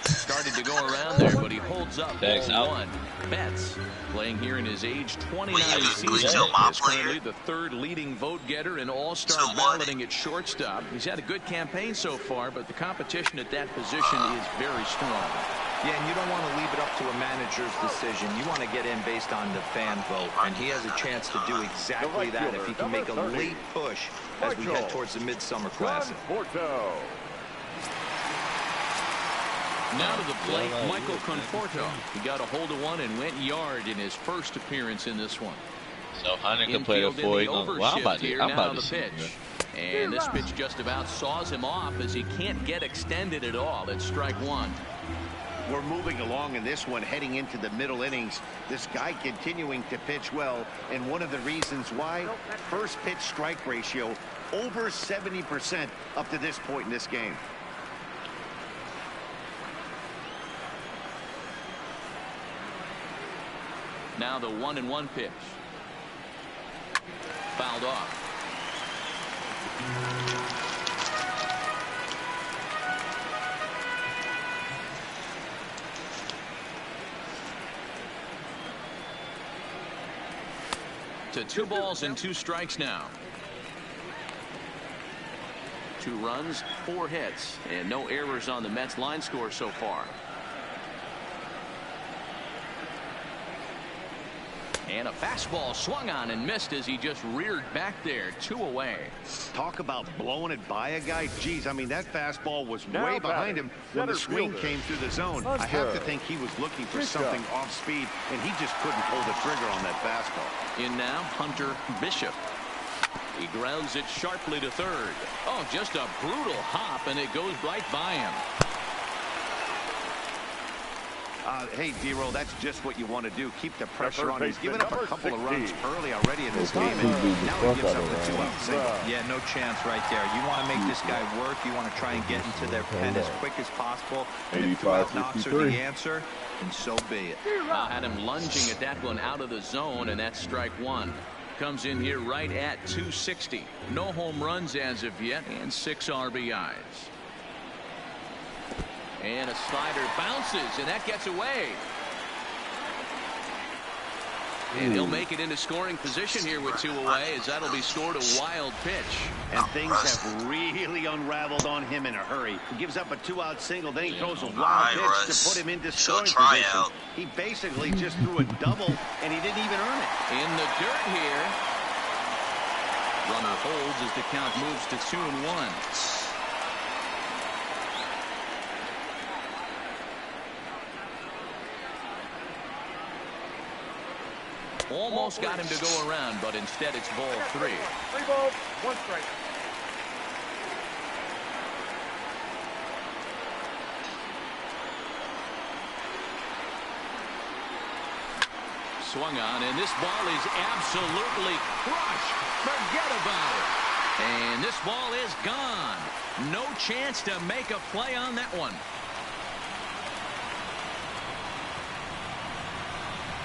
Started to go around there, but he holds up. Ball 1. Betts, playing here in his age 29 season, is currently the 3rd leading vote getter in all-star balloting at shortstop. He's had a good campaign so far, but the competition at that position is very strong. Yeah, and you don't want to leave it up to a manager's decision. You want to get in based on the fan vote, and he has a chance to do exactly that if he can make a late push as we head towards the Midsummer Classic. Now to the plate, Michael Conforto. He got a hold of one and went yard in his first appearance in this one. So Hunter can play the 4. I'm about to see pitch. And this pitch just about saws him off as he can't get extended at all. It's strike 1. We're moving along in this one, heading into the middle innings. This guy continuing to pitch well, and one of the reasons why, first pitch strike ratio over 70% up to this point in this game. Now the 1-1 pitch. Fouled off. To 2 balls and 2 strikes now. 2 runs, 4 hits, and no errors on the Mets line score so far. And a fastball swung on and missed as he just reared back there. 2 away. Talk about blowing it by a guy. Geez, I mean, that fastball was way behind him when the swing came through the zone. I have to think he was looking for something off speed, and he just couldn't pull the trigger on that fastball. In now, Hunter Bishop. He grounds it sharply to third. Oh, just a brutal hop, and it goes right by him. Hey, D-Roll, that's just what you want to do. Keep the pressure on. He's given up a couple of runs early already in this game, and now he gives up the 2-out single. Yeah, no chance right there. You want to make this guy work. You want to try and get into their pen as quick as possible. And if 2-out knocks are the answer, and so be it. Had him lunging at that one out of the zone, and that's strike 1. Comes in here right at 260. No home runs as of yet, and 6 RBIs. And a slider bounces, and that gets away. And he'll make it into scoring position here with 2 away, as that'll be scored a wild pitch. And things have really unraveled on him in a hurry. He gives up a 2-out single, then he throws a wild pitch to put him into scoring position. He basically just threw a double, and he didn't even earn it. In the dirt here. Runner holds as the count moves to 2-1. Almost got him to go around, but instead it's ball 3. 3 balls, 1 strike. Swung on, and this ball is absolutely crushed. Forget about it. And this ball is gone. No chance to make a play on that one.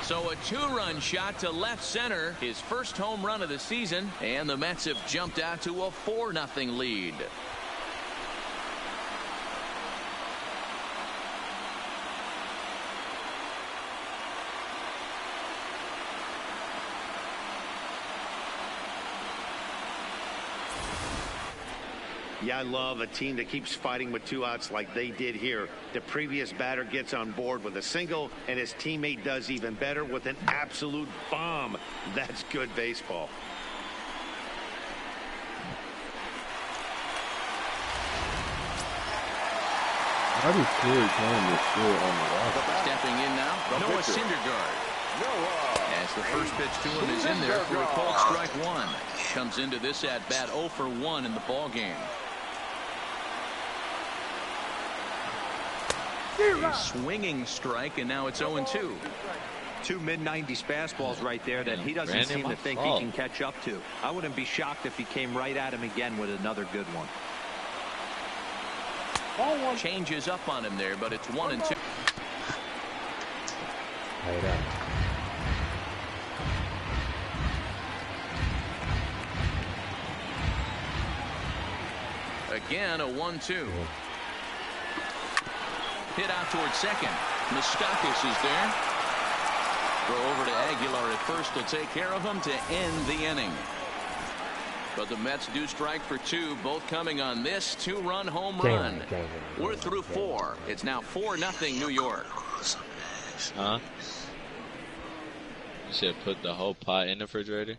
So a 2-run shot to left center, his first home run of the season, and the Mets have jumped out to a 4-0 lead. Yeah, I love a team that keeps fighting with 2 outs like they did here. The previous batter gets on board with a single, and his teammate does even better with an absolute bomb. That's good baseball. How does Corey Campbell still on the roster? Stepping in now, Noah Syndergaard. As the first pitch to him is in there for a called strike 1. Comes into this at bat 0 for 1 in the ball game. A swinging strike, and now it's 0-2. 2 mid-90s fastballs right there that he doesn't seem to think he can catch up to. I wouldn't be shocked if he came right at him again with another good one. Changes up on him there, but it's 1-2. Again, a 1-2. Hit out towards second. Moustakas is there. Throw over to Aguilar at first. Will take care of him to end the inning. But the Mets do strike for 2, both coming on this 2-run home run. We're through 4. It's now 4-0 New York. Huh? You said put the whole pot in the refrigerator?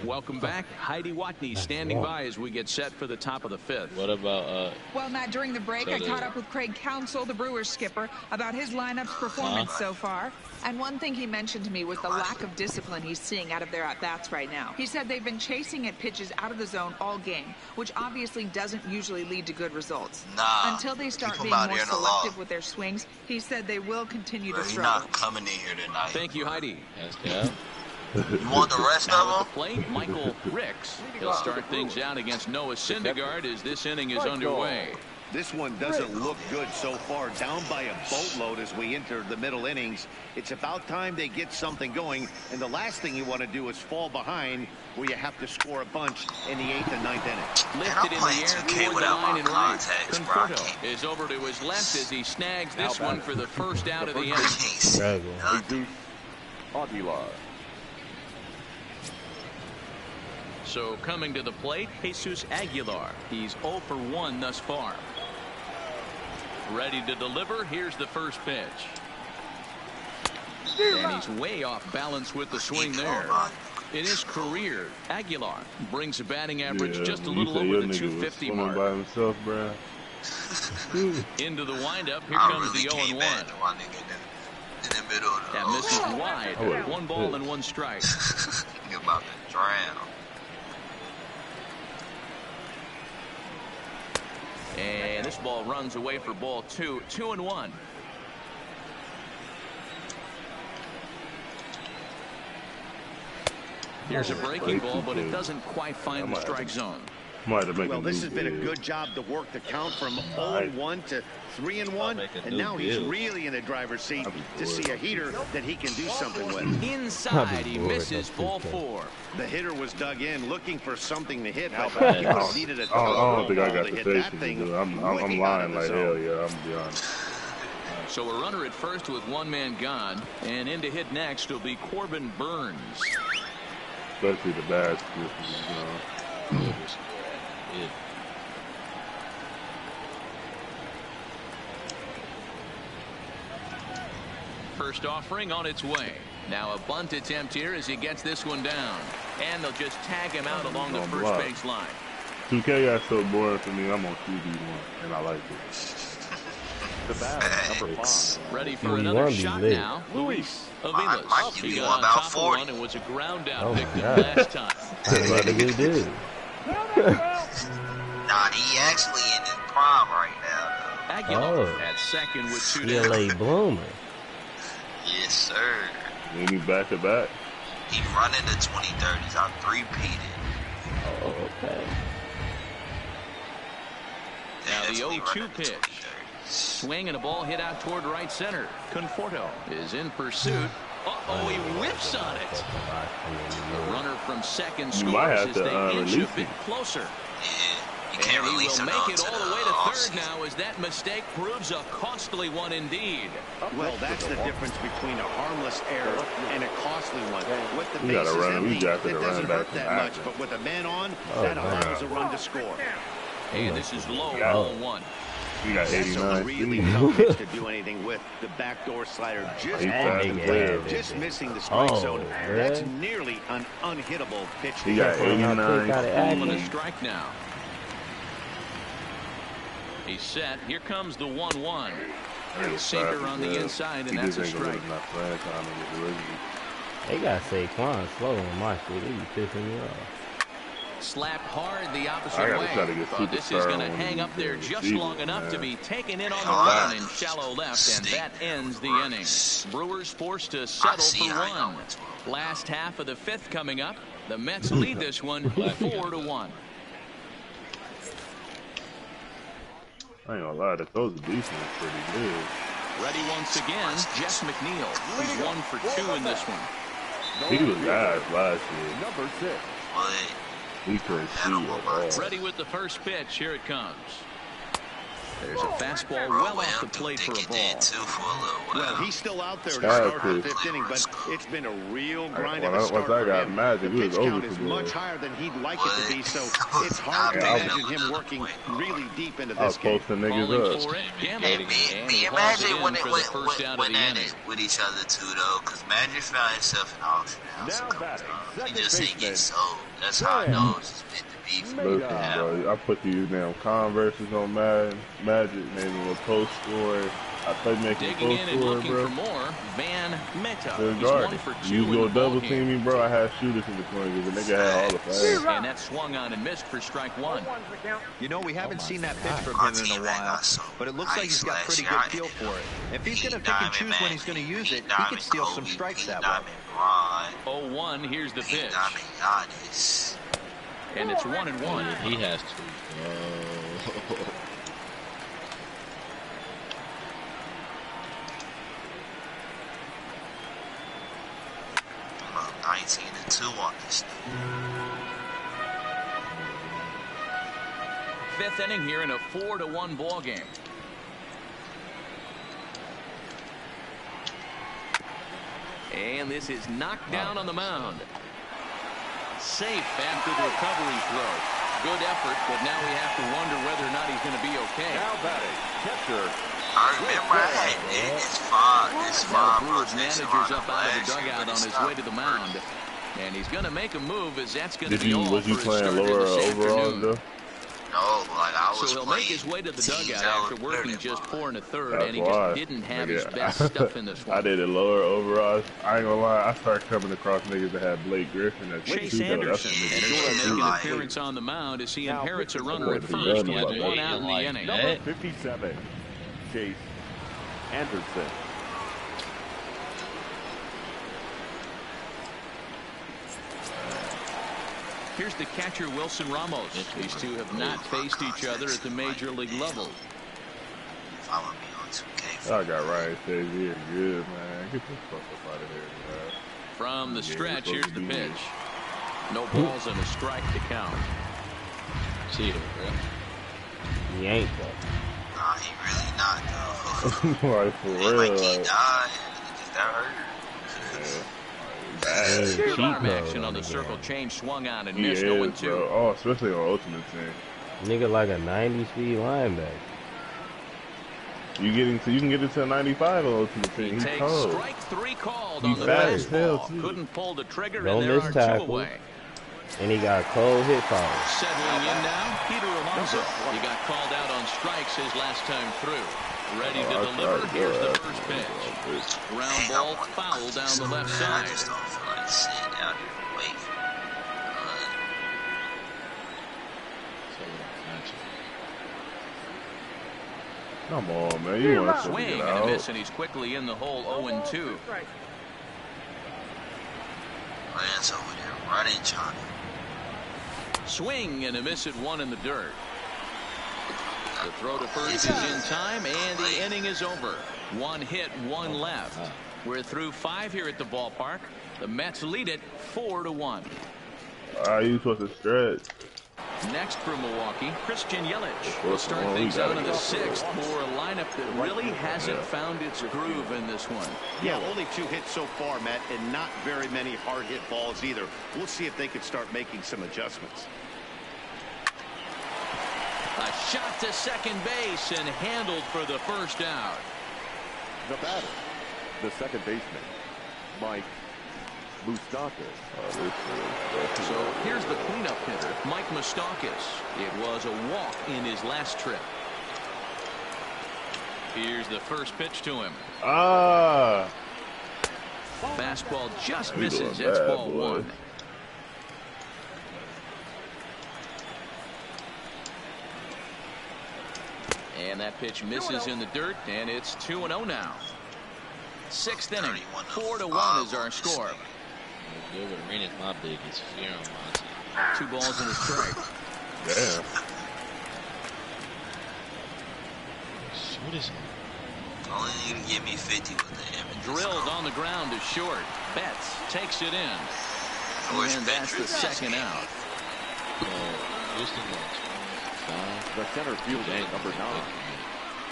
Welcome back. Heidi Watney standing by as we get set for the top of the 5th. What about well, Matt, during the break, I caught up with Craig Counsell, the Brewers skipper, about his lineup's performance so far. And one thing he mentioned to me was the lack of discipline he's seeing out of their at-bats right now. He said they've been chasing at pitches out of the zone all game, which obviously doesn't usually lead to good results. Until they start being more selective with their swings, he said they will continue to struggle. Not coming in here tonight. Thank you, Heidi. Yes, you want the rest of them? At the plate, Michael Ricks. He'll start things out against Noah Syndergaard as this inning is underway. This one doesn't look good so far. Down by a boatload as we enter the middle innings. It's about time they get something going. And the last thing you want to do is fall behind where you have to score a bunch in the 8th and 9th inning. Lifted in the air toward the line and right. Conforto is over to his left as he snags this one for the first out of the inning. Aguilar. So coming to the plate, Jesus Aguilar. He's 0 for 1 thus far. Ready to deliver. Here's the first pitch. And he's way off balance with the swing there. In his career, Aguilar brings a batting average just a little over the 250 mark. By himself, bro. Into the windup. Here comes the 0-1. That misses wide. 1 ball and 1 strike. You're about to drown. And this ball runs away for ball 2. 2-1. Here's a breaking ball, but it doesn't quite find the strike zone. Well, this has been a good job to work the count from 0-1 to 3-1, and now he's really in the driver's seat to see a heater that he can do something with. Inside, he misses ball 4. The hitter was dug in looking for something to hit, but he needed a I don't think I got the patience. I'm lying like hell, yeah, I'm gonna be honest. So a runner at first with 1 man gone, and in to hit next will be Corbin Burns. Especially the bad positions, you know. First offering on its way. Now a bunt attempt here as he gets this one down. And they'll just tag him out along the first base line. 2K got so boring for me, I'm on 2D1, and I like it. The bat, number 5. Ready for another shot now. Luis Aviles. He got on top of one and was a ground out victim last time. What a good dude. Nah, he actually in his prime right now. Aguilar at second with 2 down. CLA Bloomer. Yes, sir. Maybe back to back. He's running the 2030s. I'm 3-peated. Oh, okay. Now the 0-2 pitch. Swing and a ball hit out toward right center. Conforto is in pursuit. Uh-oh, he whiffs on it. The runner from second scores as they inch a bit closer. Yeah, you can't release him. He will make it all the way to third now as that mistake proves a costly one indeed. Well, that's the difference between a harmless error and a costly one. With the bases empty, it doesn't hurt that much, but with a man on, that allows a run to score. And this is low, 0-1. You got 89. That's a really tough pitch to do anything with. The backdoor slider just missing the strike zone. That's nearly an unhittable pitch. He got 89. Ball and a strike now. He's set. Here comes the 1-1. Sinker on the inside, and that's a strike. They got Saquon slow on my shit. They be pissing me off. Slapped hard the opposite way. But this is going to hang up there just long enough to be taken in on the run in shallow left, and that ends the inning. Brewers forced to settle for 1. Last half of the 5th coming up. The Mets lead this one 4-1. I ain't gonna lie, the Colts defense is pretty good. Ready once again, Jeff McNeil. He's 1 for 2 in this one. He was nice last year. Number 6. He couldn't see it. Ready with the first pitch. Here it comes. There's a fastball well off the plate for a ball. Well, he's still out there to start the 5th inning, but it's been a real grind of a start for him. The pitch count is much higher than he'd like it to be, so it's hard to imagine him working really deep into this game. Niggas up. Me and Magic when they went at it with each other too, though, because Magic found himself in auction now. He just ain't get sold. That's how I know it's been the beef. Listen, bro, I put these damn Converses on Magic, made him a post score. I play making Digging post in and score, looking bro. for more. Van Meta. Good He's guard. 1 for 2 You in go the ball double game. team me, bro. I had shooters in the corner because the nigga had all the flags. And that swung on and missed for strike 1. You know, we haven't seen that pitch from him in a while, but it looks like he's got pretty good feel for it. If he's going to pick and choose when he's going to use it, he could steal some strikes that way. 0-1, here's the pitch. And it's 1-1. He has to. 19-2 on this thing. 5th inning here in a 4-1 ball game. And this is knocked down on the mound. Safe after the recovery throw. Good effort, but now we have to wonder whether or not he's going to be okay. Now batting, catcher. I remember I had this five Brewers manager's up out of the dugout on his way to the mound. And he's going to make a move as that's going to be all Was you for his playing starter lower this overall, afternoon. though? No, like I was So he'll make his way to the dugout after working just 4 1/3, and he just didn't have his best stuff in this one. I did it lower overall. I ain't gonna lie, I started coming across niggas that had Blake Griffin as Chase two. Anderson making an appearance on the mound as he inherits a runner at first. He has 1 out in the inning. Number 57, Chase Anderson. Here's the catcher, Wilson Ramos. These two have not faced each other at the major league level. Follow me on 2K. I got Ryan Shazier. Good, man. Get this fuck up out of here, man. From the stretch, here's the pitch. No balls and a strike to count. See it, bro. He ain't, though. Nah, he really not, though. Like, for real. Like, he Like, died. Just got hurt. Good arm action on the circle change, swung on and missed 0-2. Bro. Oh, especially on Ultimate Team. Nigga like a 90-speed linebacker. You can get it to a 95 on Ultimate Team. He He's takes cold. strike 3 called He's on the fast as hell, fastball. too. Couldn't pull the trigger, Don't and there miss are 2 tackle. away. And he got cold hit power. Settling in now, Peter Alonso. He got called out on strikes his last time through. Ready to deliver. Here's the first pitch. Ground ball foul down the left I side. just don't feel like sitting down here and waiting for Come on, man. You want to Swing get and a out. miss, and he's quickly in the hole 0-2. Lance over there running, Johnny. Swing and a miss at 1 in the dirt. The throw to first is in time, and the inning is over. 1 hit, 1 left. We're through 5 here at the ballpark. The Mets lead it 4-1. You supposed to stretch. Next for Milwaukee, Christian Yelich will start things out in the 6th for a lineup that really hasn't found its groove in this one. Yeah, only 2 hits so far, Matt, and not very many hard hit balls either. We'll see if they can start making some adjustments. A shot to second base and handled for the first out. The batter, the second baseman, Mike Moustakas. So here's the cleanup hitter, Mike Moustakas. It was a walk in his last trip. Here's the first pitch to him. Fastball just misses. That's ball 1. And that pitch misses in the dirt, and it's 2-0 now. 6th inning, 4-1 is our score. Gilbert Arena's my biggest fear on my team. 2 balls and a strike. Damn. What is it? Only you can give me 50 with the image. Drilled on the ground to short. Betts takes it in. And that's the second out. The center fielder, number 9,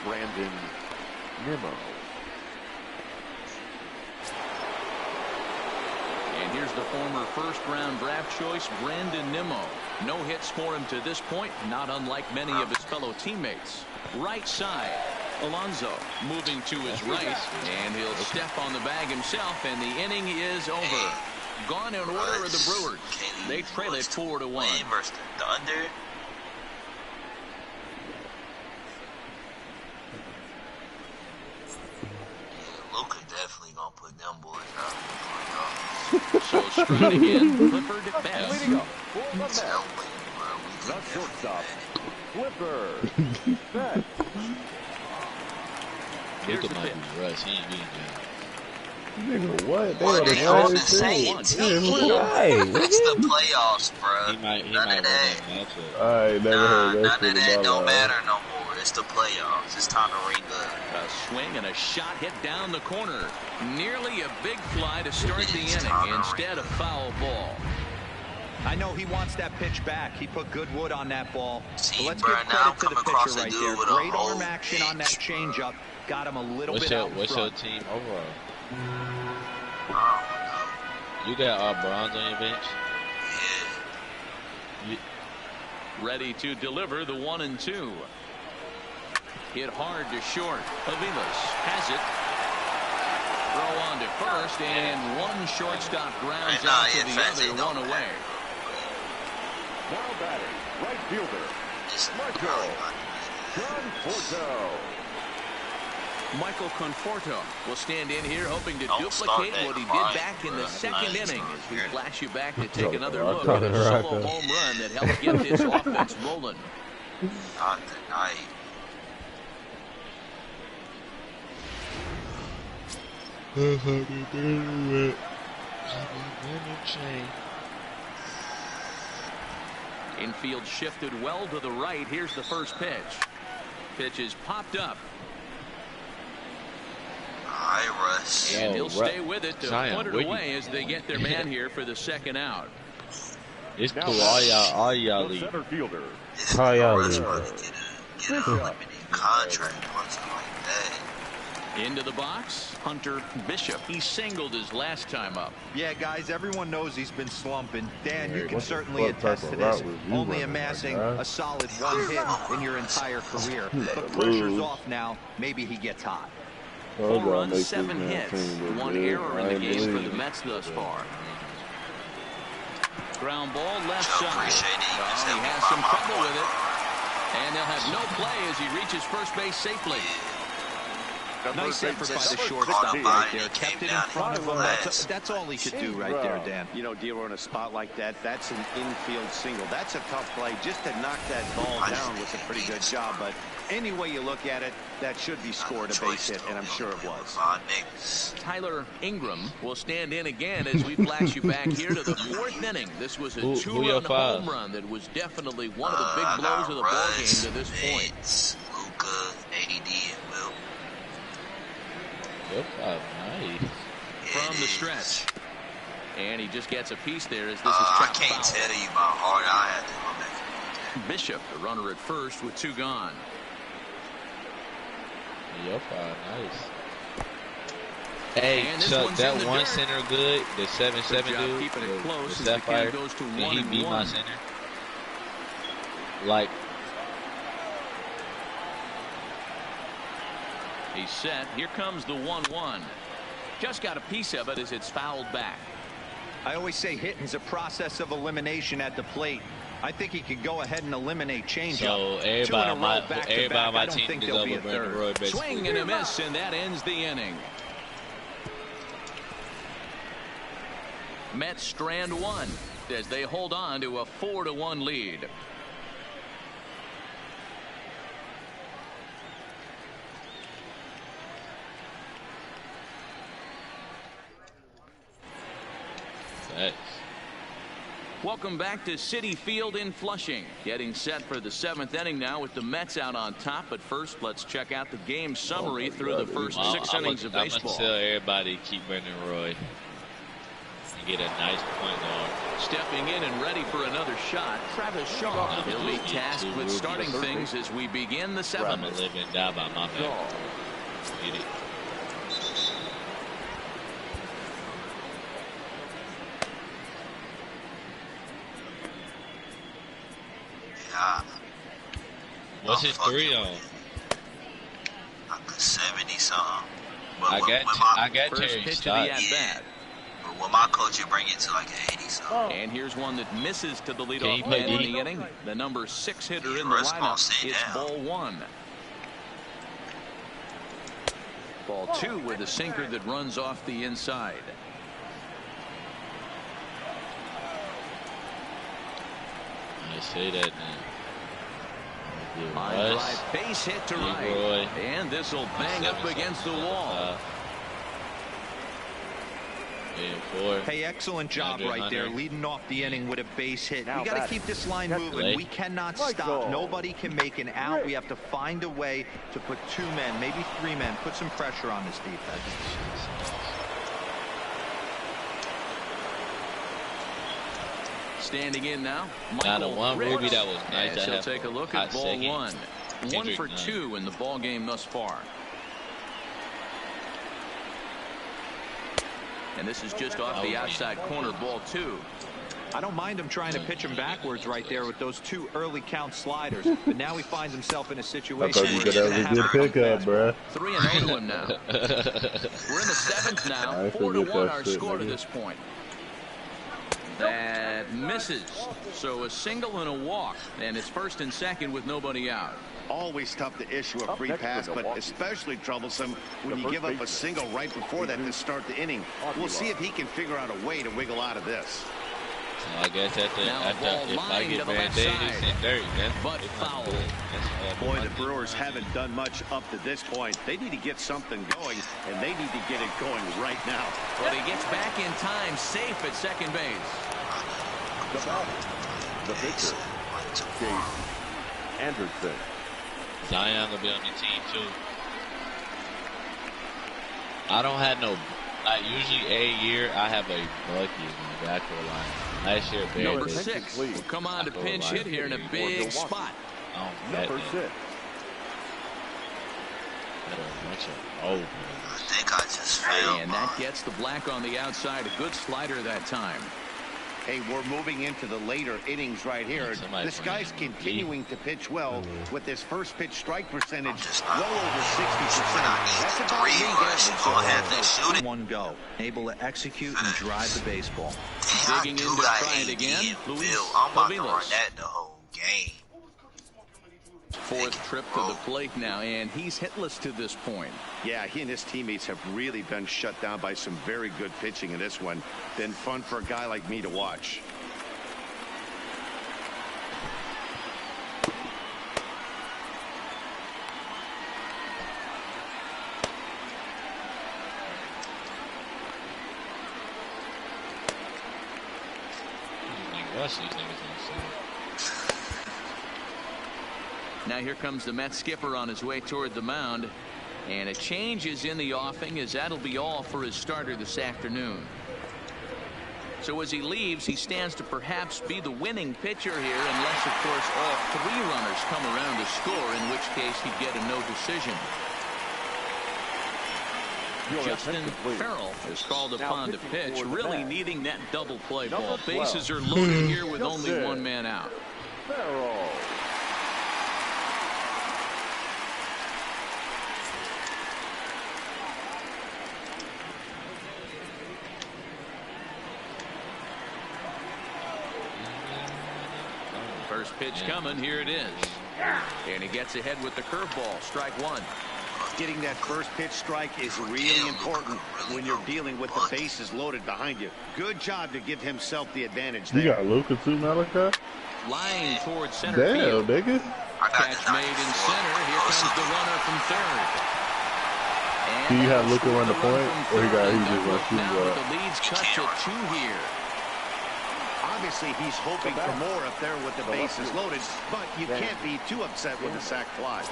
Brandon Nimmo. And here's the former first-round draft choice, Brandon Nimmo. No hits for him to this point, not unlike many of his fellow teammates. Right side, Alonso moving to his right, and he'll step on the bag himself, and the inning is over. Gone in order of the Brewers. They trail it 4-1. Versus the Thunder. Luka definitely gonna put them boys out in the playoffs. So straight again, Clifford Best. Leading up for the Mets, the shortstop, Clifford Best. Here's the pitch. Russ, he ain't getting that. Nigga, what? They on the same team. It's the playoffs, bro. He might win that matchup. I ain't never heard that none shit of in that my don't life. matter no more. It's the playoffs. It's time to ring up. A swing and a shot hit down the corner. Nearly a big fly to start the inning. Instead, a foul ball. I know he wants that pitch back. He put good wood on that ball. See, But let's bro, give now credit to the across pitcher right the there. dude with a Great whole arm action on that pitch, bro. changeup. Got him a little What's bit your out in What's your front. team overall? Oh, You got Bronze on your bench? yeah. Ready to deliver the 1-2. Hit hard to short. Avilas has it. Throw on to first, and one shortstop grounds out to the other, one away. Now batting, right fielder, Michael Conforto. Michael Conforto will stand in here hoping to Don't duplicate start what he that did back in the second inning. As we flash you back to take another I look caught at it a right solo there. home run that helped get this offense rolling. Not tonight. Infield shifted well to the right. Here's the first pitch. Pitch is popped up. Hi, Russ. And he'll stay with it to Zion, put it where you- away as they get their man here for the second out. It's Now cool. All y'all the leave. center fielder, How y'all Russ leave? about to get a unlimited contract or something like that. Into the box, Hunter Bishop. He singled his last time up. Yeah, guys, everyone knows he's been slumping. Dan, you Hey, can what the certainly fuck attest type to of this. route was you Only running, amassing my guy? a solid one hit in your entire career. But pressure's off now. Maybe he gets hot. Told 4 y'all runs, make 7 this damn hits, team look 1 good. error in I the ain't game for believe the it. Mets thus far. Ground ball left Joe, side. appreciate it. You just He helped me has find some my trouble boy, with it. bro. And they'll have no play as he reaches first base safely. Nice effort by the shortstop right there. Kept it in front of him. That's all he could do right there, Dan. You know, dealer in a spot like that, that's an infield single. That's a tough play. Just to knock that ball down was a pretty good job. But any way you look at it, that should be scored a base hit, and I'm sure it was. Tyler Ingram will stand in again as we flash you back here to the 4th inning. This was a 2-run home run that was definitely one of the big blows of the ball game to this point. Luka, AD, and Will. Nice. From the stretch. And he just gets a piece there as this is I checked can't foul. tell you how hard I had to go back. Bishop, the runner at first with 2 gone. Nice. Hey, And this Chuck, one's that in the one dirt. center good, the 7-7 Good job dude, keeping it close the as the count Sapphire, goes to can he beat 1-1. my center? Like, He's set. Here comes the 1-1. Just got a piece of it as it's fouled back. I always say hitting's a process of elimination at the plate. I think he could go ahead and eliminate changeup. so 2 in a everybody row, on my back to back. I don't team think is there'll be over a Brandon third. Roy, basically. Swing and a miss, and that ends the inning. Mets strand 1 as they hold on to a 4-1 lead. Thanks. Welcome back to Citi Field in Flushing. Getting set for the 7th inning now with the Mets out on top. But first, let's check out the game summary through the first 6 innings of I'm baseball. gonna tell everybody to keep Brandon Roy. and get a nice point guard. Stepping in and ready for another shot, Travis Shaw. He'll be tasked with starting things as we begin the 7th. I'm going to live and die by my man. Get it. What's his 3 on? Like a 70 something. I got Terry pitch Scott. to the at-bat. But with my coach, you bring it to like an 80 something. And here's one that misses to the leadoff man in the inning. The number 6 hitter in the lineup. It's ball 1. Ball 2 with a sinker that runs off the inside. I say that now. Line drive base hit to right. And this will bang up against the wall. Hey, excellent job right there, leading off the inning with a base hit. We got to keep this line moving. We cannot stop. Nobody can make an out. We have to find a way to put 2 men, maybe 3 men, put some pressure on this defense. Standing in now, Now the one Ruby that was nice. And he'll take a look at ball 1. 1 for 2 in the ball game thus far. And this is just off the outside corner, ball 2. I don't mind him trying to pitch him backwards right there with those 2 early count sliders. But now he finds himself in a situation. I thought you could have a good pickup, bro. 3-0 to him now. We're in the 7th now. 4-1 our score to this point. That misses. So a single and a walk. And it's 1st and 2nd with nobody out. Always tough to issue a free pass, but especially troublesome when you give up a single right before that to start the inning. We'll see if he can figure out a way to wiggle out of this. So I guess if I get Band-Aids and dirt, but foul. Boy, the Brewers haven't done much up to this point. They need to get something going, and they need to get it going right now. But he gets back in time, safe at second base. The pitcher, Anderson. Zion will be on the team too. I don't have no. Usually a year I have a Bucky in my backdoor line. Last year, number 6 will come on to pinch hit here in a big spot. Number 6. I think I just failed. And that gets the black on the outside. A good slider that time. Hey, we're moving into the later innings right here. This guy's continuing to pitch well with his first pitch strike percentage well over 60%. That's about league 1 go. Able to execute and drive the baseball. Digging in to try it again. I'm about to run that the whole game. 4th trip to the plate now, and he's hitless to this point. Yeah, he and his teammates have really been shut down by some very good pitching in this one. Been fun for a guy like me to watch. Now here comes the Mets skipper on his way toward the mound. And a change is in the offing, as that'll be all for his starter this afternoon. So as he leaves, he stands to perhaps be the winning pitcher here, unless, of course, all 3 runners come around to score, in which case he'd get a no decision. Justin Farrell is called upon to pitch, really needing that double play ball. Bases are loaded here with only 1 man out. Farrell. First pitch coming, here it is. And he gets ahead with the curveball, strike 1. Getting that first pitch strike is really important when you're dealing with the bases loaded behind you. Good job to give himself the advantage there. You got Luka too, Malachi? Lying towards center field. Nigga. Catch made in center. Here comes the runner from third. Do you have Luka run the point, or he just run shooting guard? The lead's cut to 2 here. Obviously, he's hoping for more up there with the bases loaded, but you can't be too upset with the sac fly.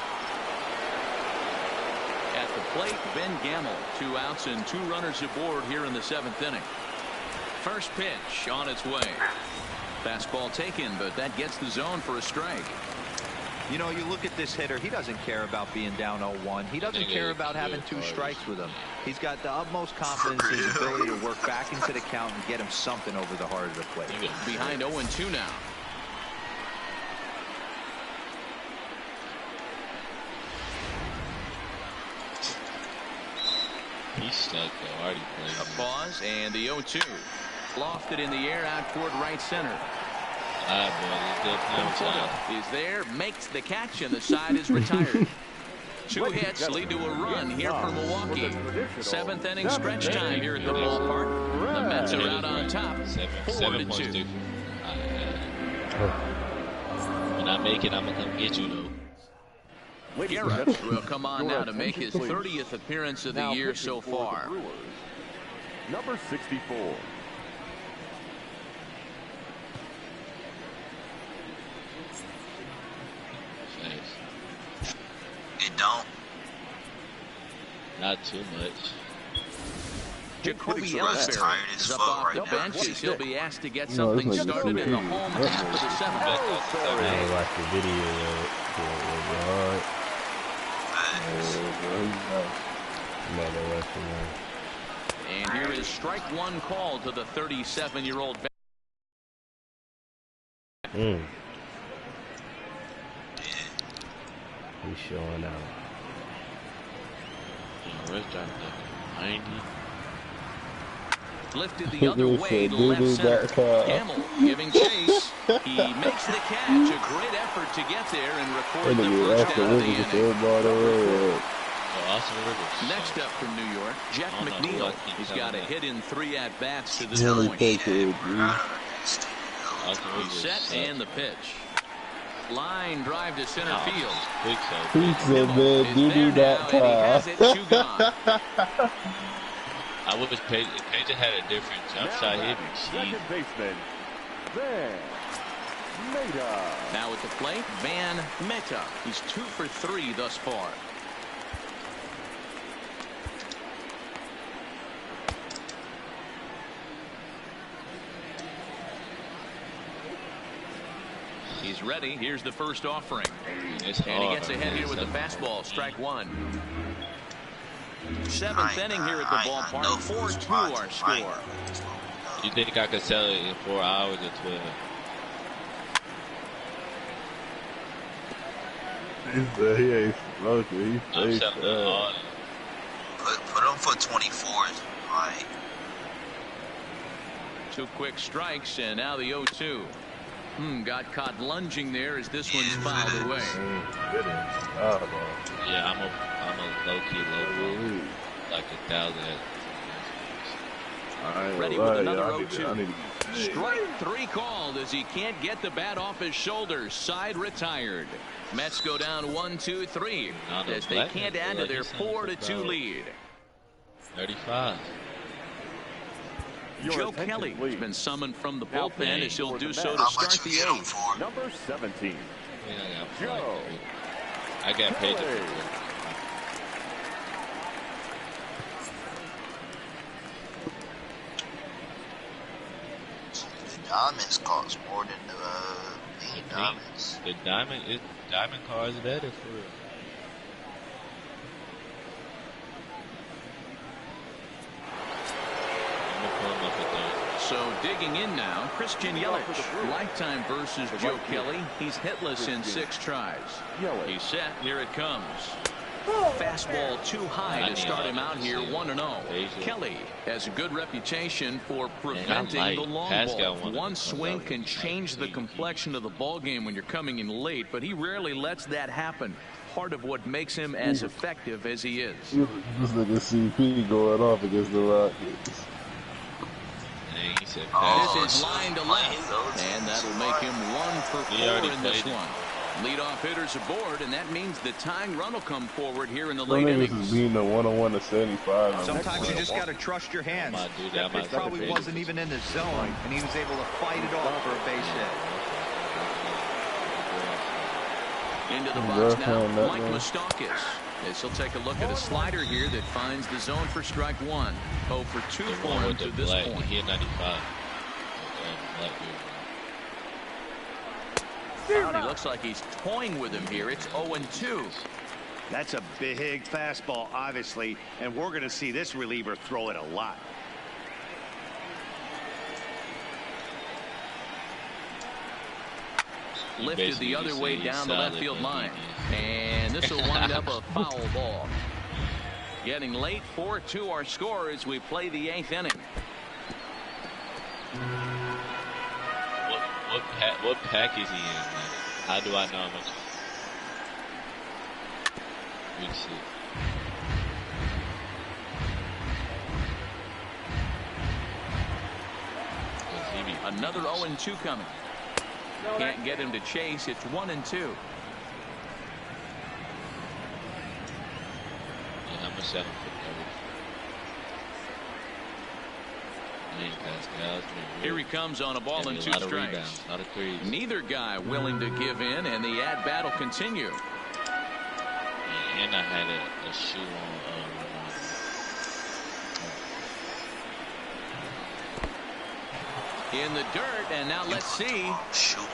At the plate, Ben Gamble. 2 outs and 2 runners aboard here in the 7th inning. First pitch on its way. Fastball taken, but that gets the zone for a strike. You know, you look at this hitter, he doesn't care about being down 0-1. He doesn't care about having 2 strikes with him. He's got the utmost confidence in his ability to work back into the count and get him something over the heart of the plate. Behind 0-2 now. He's stuck though. Already played. A pause and the 0-2. Lofted in the air out toward right center. Is there, makes the catch, and the side is retired. 2 hits lead to a run here for Milwaukee. 7th inning stretch time here at the ballpark. The Mets are out on top, 4-2. When I make it, I'm gonna come get you though. Garrett will come on now to make his 30th appearance of the year so far. Number 64. It don't. Not too much. Jacoby Ellsbury is up off the bench as he'll be asked to get something started in the home half of the 7th. I watched the video and here is strike 1 call to the 37-year-old. He's showing out. Lifted the other way to left center. Gamble giving chase. He makes the catch. A great effort to get there and record the first out of the inning. Next up from New York, Jeff McNeil. He's got a hit in 3 at-bats to this point. He's set and the pitch. Line drive to center field. Pizza, man. Do that I would have paid. Page had a different jump shot hit. Second baseman, Van Meta. Now at the plate, Van Meta. He's 2 for 3 thus far. He's ready. Here's the first offering. And he gets ahead here with the fastball. Strike 1. 7th inning here at the ballpark. 4-2 our score. You think I could sell it in 4 hours or 12? He ain't smoking. He's Put him for 24s. Right. 2 quick strikes, and now the 0-2. Got caught lunging there as this one's fouled away. Yeah, I'm a low-key low, like 1,000. Ready with another 0-2. Strike 3 called as he can't get the bat off his shoulders. Side retired. Mets go down 1-2-3 as they can't add to their 4-2 lead. 35. Joe Kelly has been summoned from the bullpen as he'll do so to start the 8th. Number 17. Joe. I got paid. The diamonds cost more than the main diamonds. The diamond car is better for real. So digging in now, Christian Yelich. Lifetime versus Joe Kelly. He's hitless in 6 tries. He's set. Here it comes. Fastball too high to start him out here 1-0. Kelly has a good reputation for preventing the long ball. One swing can change the complexion of the ball game when you're coming in late, but he rarely lets that happen. Part of what makes him as effective as he is. This nigga CP going off against the Rockets. This is line to left, and that'll make him 1 for 4 in this one. Leadoff hitters aboard, and that means the tying run will come forward here in the late innings. This is being the 101 to 75. Sometimes you just got to trust your hands. It probably wasn't even in the zone, and he was able to fight it off for a base hit. Into the box now, Mike Moustakas. As he'll take a look at a slider here that finds the zone for strike one. 0 for 2 for him to this point. He hit 95. He looks like he's toying with him here. It's 0-2. That's a big fastball, obviously, and we're going to see this reliever throw it a lot. Lifted the other way down the left field line. And this will wind up a foul ball. Getting late, 4-2 our score as we play the 8th inning. What pack is he in, man? How do I know how much? Let's see. Another 0-2 coming. Can't get him to chase. It's 1-2. Yeah, how much that for coverage? Here he comes on a ball and 2 strikes. Neither guy willing to give in, and the at-bat will continue. And I had a shoe on. In the dirt, and now let's see.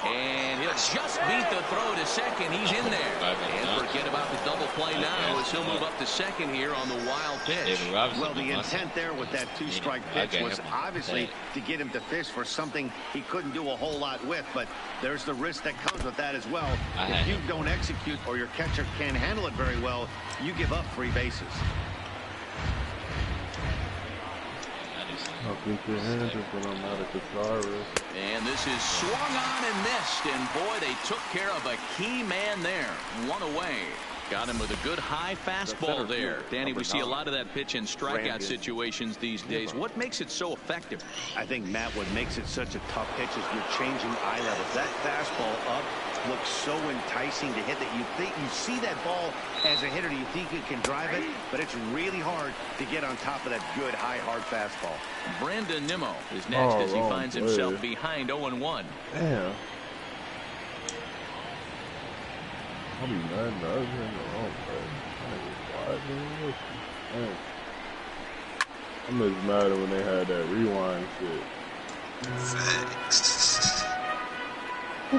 And he'll just beat the throw to second. He's in there. And forget about the double play now as he'll move up to second here on the wild pitch. Well, the intent there with that 2-strike pitch was obviously to get him to fish for something he couldn't do a whole lot with, but there's the risk that comes with that as well. If you don't execute or your catcher can't handle it very well, you give up free bases. And this is swung on and missed, and boy, they took care of a key man there. 1 away. Got him with a good high fastball there. Danny, we see a lot of that pitch in strikeout situations these days. What makes it so effective? I think, Matt, what makes it such a tough pitch is you're changing eye levels. That fastball up looks so enticing to hit that you see that ball as a hitter, you think you can drive it, but it's really hard to get on top of that good high hard fastball. Brandon Nimmo is next as he finds himself behind 0-1. Damn. I'll be mad. I'm just mad when they had that rewind shit.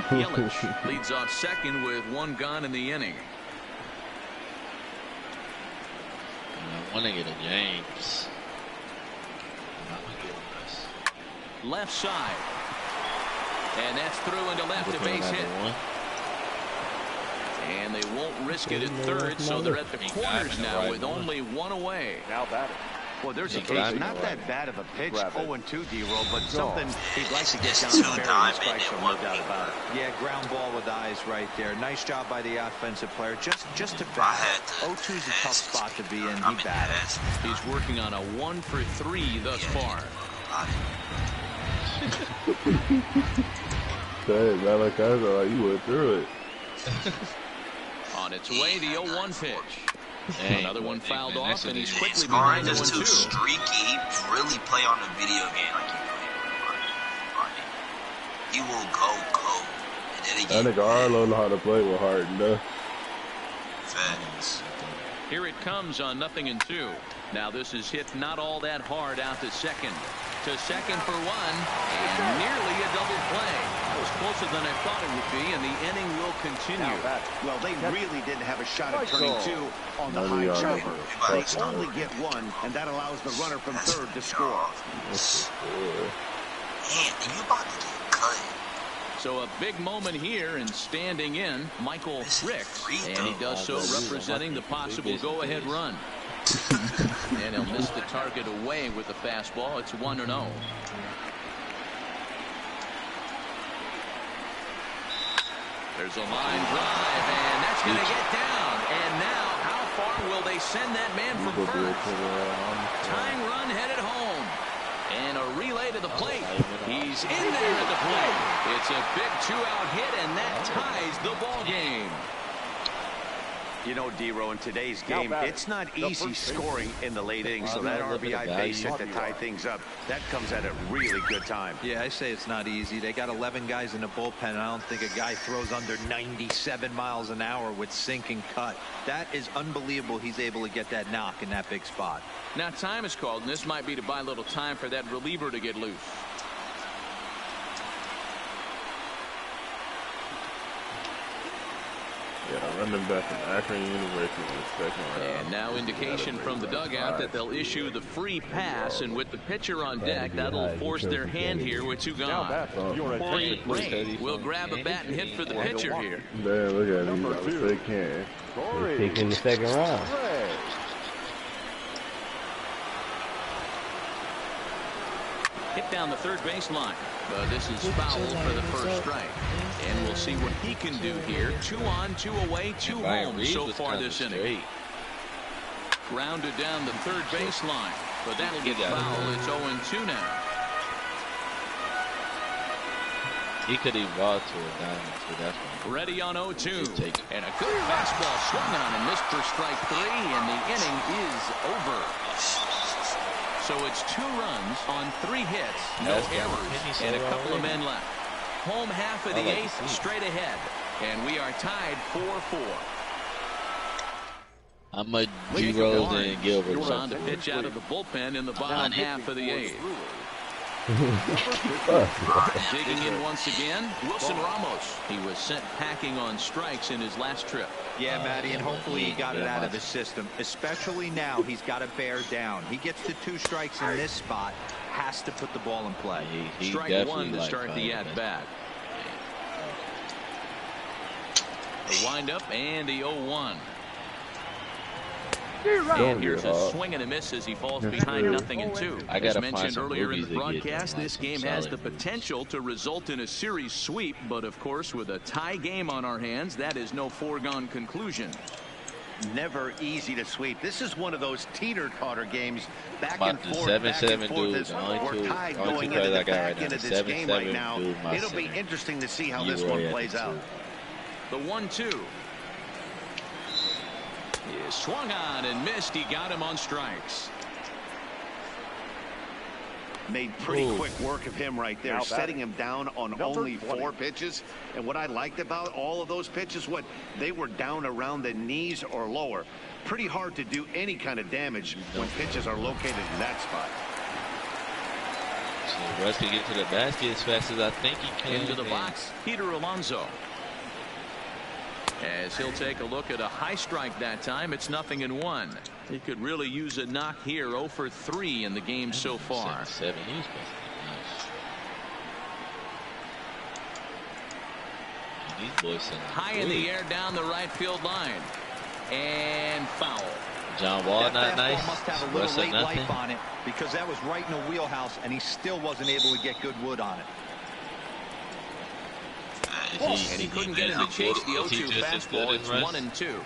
Yelich leads off second with 1 gone in the inning. I want to get a James. Left side. And that's through into left, a base hit. And they won't risk it at third, so they're at the corners now with only 1 away. Now batting. Well, there's a case, not that bad of a pitch, 0-2 D-roll, but something he'd like to get down to fair strike, so no doubt about it. Yeah, ground ball with eyes right there. Nice job by the offensive player. Just to bat. 0-2 is a tough spot to be in. He batted. He's working on a 1 for 3 thus far. Hey, man, like I thought you went through it. On its way, the 0-1 pitch. Another one fouled off, and he's quickly behind 0-2. Just too streaky. He really play on a video game like he will go. That nigga Arlo know how to play with Harden, though. Facts. Here it comes on 0-2. Now this is hit not all that hard out to second. To second for 1, and nearly a double play. That was closer than I thought it would be, and the inning will continue. Well, they really didn't have a shot at turning 2 on the high jumper. They only get 1, and that allows the runner from third to score. Man, you about to get cut. So a big moment here, and standing in, Michael Ricks, and he does so representing the possible go-ahead run. And he'll miss the target away with the fastball. It's 1-0. There's a line drive, and that's going to get down. And now, how far will they send that man from first? Tying run headed home. And a relay to the plate. He's in there at the plate. It's a big 2-out hit, and that ties the ball game. You know, D-Row, in today's game, it's not easy scoring in the late innings, so that RBI base hit to tie things up, that comes at a really good time. Yeah, I say it's not easy. They got 11 guys in the bullpen, and I don't think a guy throws under 97 miles an hour with sink and cut. That is unbelievable he's able to get that knock in that big spot. Now time is called, and this might be to buy a little time for that reliever to get loose. Yeah, running back from Akron University in the second round. And now indication from the dugout that they'll issue the free pass, and with the pitcher on deck, that'll force their hand here with two gone. Ray will grab a bat and hit for the pitcher here. Man, look at these. They can. They pick in the second round. Hit down the third baseline, but this is foul for the first strike. And we'll see what he can do here. 2 on, 2 away, 2 home so far this inning. Grounded down the third baseline, but that'll get foul. It's 0-2 now. He could even walk to a diamond, so that's fine. Ready on 0-2. And a good fastball swung on and missed for strike 3, and the inning is over. So it's 2 runs on 3 hits, no errors, and a couple of men left. Home half of the 8th, straight ahead, and we are tied 4-4. How much D-Rose and Gilbert on to pitch out of the bullpen in the bottom half of the 8th. Digging in once again, Wilson Ramos. He was sent packing on strikes in his last trip. Yeah, Matty, and hopefully he got it out of his system. Especially now, he's got to bear down. He gets to 2 strikes in this spot, has to put the ball in play. Strike 1 to start the at-bat. The windup and the 0-1. And here's a swing and a miss as he falls behind 0-2. As mentioned earlier in the broadcast, this game has the potential to result in a series sweep, but of course with a tie game on our hands, that is no foregone conclusion. Never easy to sweep. This is one of those teeter-totter games, back and forth, 7-7 dude. We're tied going into the back end of this game right now. It'll be interesting to see how this one plays out. The 1-2. He swung on and missed. He got him on strikes. Made pretty quick work of him right there, setting him down on only 4 pitches. And what I liked about all of those pitches, they were down around the knees or lower. Pretty hard to do any kind of damage when pitches are located in that spot. So Russ can get to the basket as fast as I think he can. Into the box, Peter Alonso. As he'll take a look at a high strike that time, it's 0-1. He could really use a knock here. 0 for 3 in the game so far. 7-7. These boys high in the air down the right field line, and foul. John Wall not nice. Must have a little late life on it because that was right in the wheelhouse, and he still wasn't able to get good wood on it. And he couldn't get him to chase the 0-2 fastball. It's 1-2.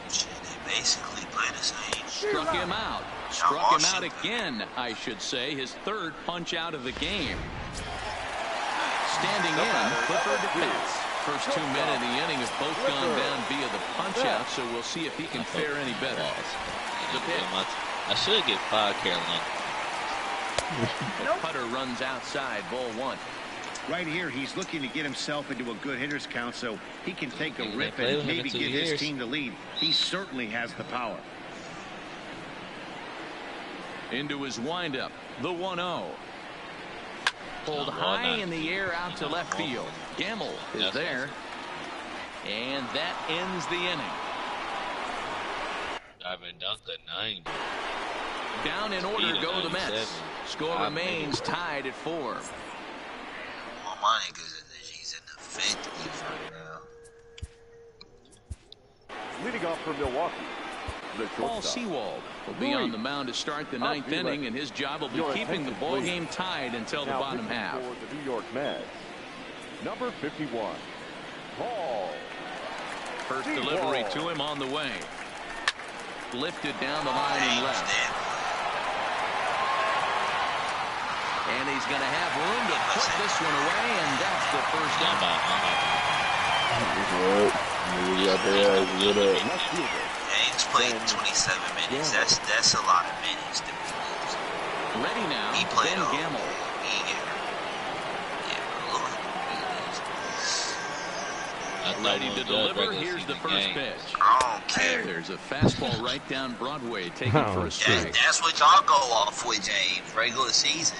They basically play the same. Struck him out. Struck him out again, I should say. His 3rd punch out of the game. Standing in, Clifford bats. First 2 men in the inning have both gone down via the punch out, so we'll see if he can fare any better. The pitch. I should get 5 Carolina. The putter runs outside, ball 1. Right here, he's looking to get himself into a good hitter's count so he can take a rip and maybe give his team the lead. He certainly has the power. Into his windup, the 1-0. Pulled high in the air out to left field. Gamble is there. And that ends the inning. I've been dunked at 90. Down in order go the Mets. Score remains tied at 4. Well, my nigga's he's in the 50s right now. Leading off for Milwaukee, Paul Sewald will be on the mound to start the 9th inning, and his job will be keeping the ball game tied until the bottom half. For the New York Mets, number 51, Paul. First delivery to him on the way. Lifted down the line and left. And he's going to have room to put this one away, and that's the first down. Game's played 27 minutes. That's a lot of minutes to be losing. Ready now. He played Ben Gamble. Ready to deliver. Here's the first pitch. I don't care. There's a fastball right down Broadway, taken for a strike. That's what y'all go off with, James. Regular season.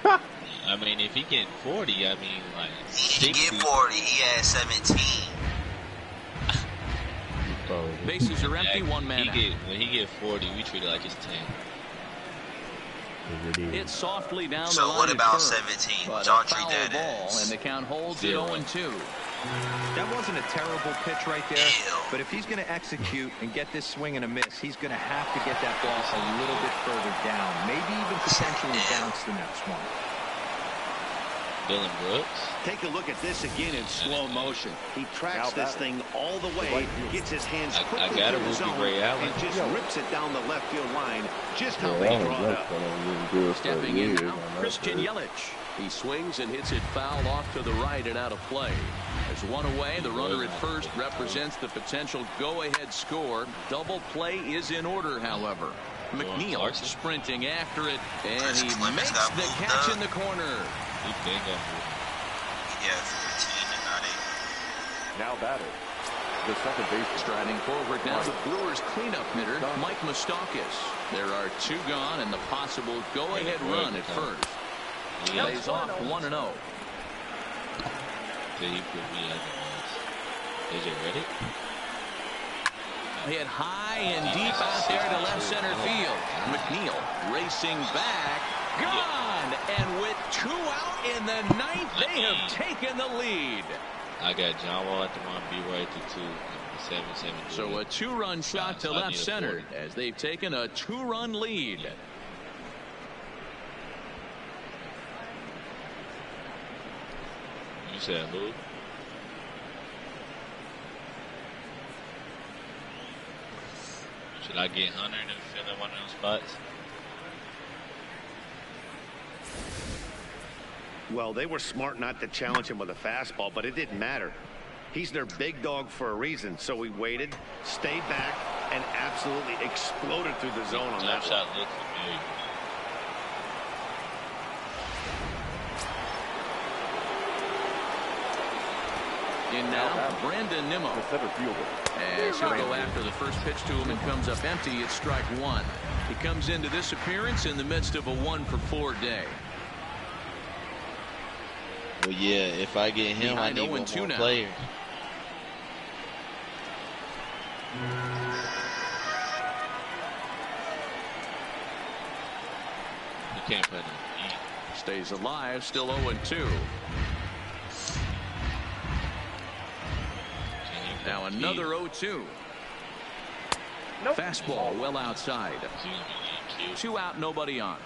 I mean, if he get 40, I mean, like, he didn't get 40. He had 17. Bases are empty. One man out. When he get 40, we treat it like it's 10. It's softly down the So line. what about first, 17? Would y'all treat that ball, as? And the count holds at 0-2. That wasn't a terrible pitch right there, but if he's going to execute and get this swing and a miss, he's going to have to get that ball a little bit further down, maybe even potentially bounce the next one. Dylan Brooks. Take a look at this again in slow motion. He tracks this thing all the way, gets his hands quickly to the zone, and just rips it down the left field line. Just how they draw it up. Stepping in now, Christian Yelich. He swings and hits it foul off to the right and out of play. There's one away. The runner at first represents the potential go-ahead score. Double play is in order, however. McNeil sprinting after it, and he makes the catch in the corner. Now batted. The second base. Striding forward now, the Brewers cleanup hitter, Mike Moustakas. There are two gone and the possible go-ahead run at first. Lays off 1-0. Is it ready? Hit high and deep out there to left center field. McNeil racing back. Gone! And with 2 out in the 9th, they have taken the lead. I got John Wall at the 1, B right to 2, 7-7. So a 2-run shot to left center as they've taken a 2-run lead. You said who? Should I get Hunter to fill in one of those spots? Well, they were smart not to challenge him with a fastball, but it didn't matter. He's their big dog for a reason, so he waited, stayed back, and absolutely exploded through the zone on that shot. one. In now, Brandon Nimmo. As he'll go after the first pitch to him and comes up empty, it's strike one. He comes into this appearance in the midst of a 1-for-4 day. Well, yeah, if I get him, I need one more player. You can't put him. Stays alive, still 0-2. Now another 0-2. Nope. Fastball well outside. 2 out, nobody on.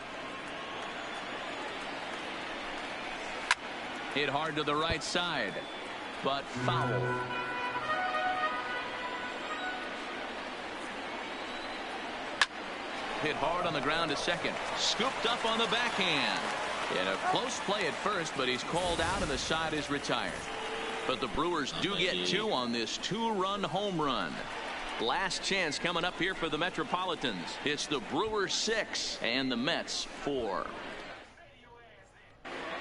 Hit hard to the right side, but foul. Hit hard on the ground to second. Scooped up on the backhand. In a close play at first, but he's called out and the side is retired. But the Brewers do get 2 on this 2-run home run. Last chance coming up here for the Metropolitans. It's the Brewers 6 and the Mets 4.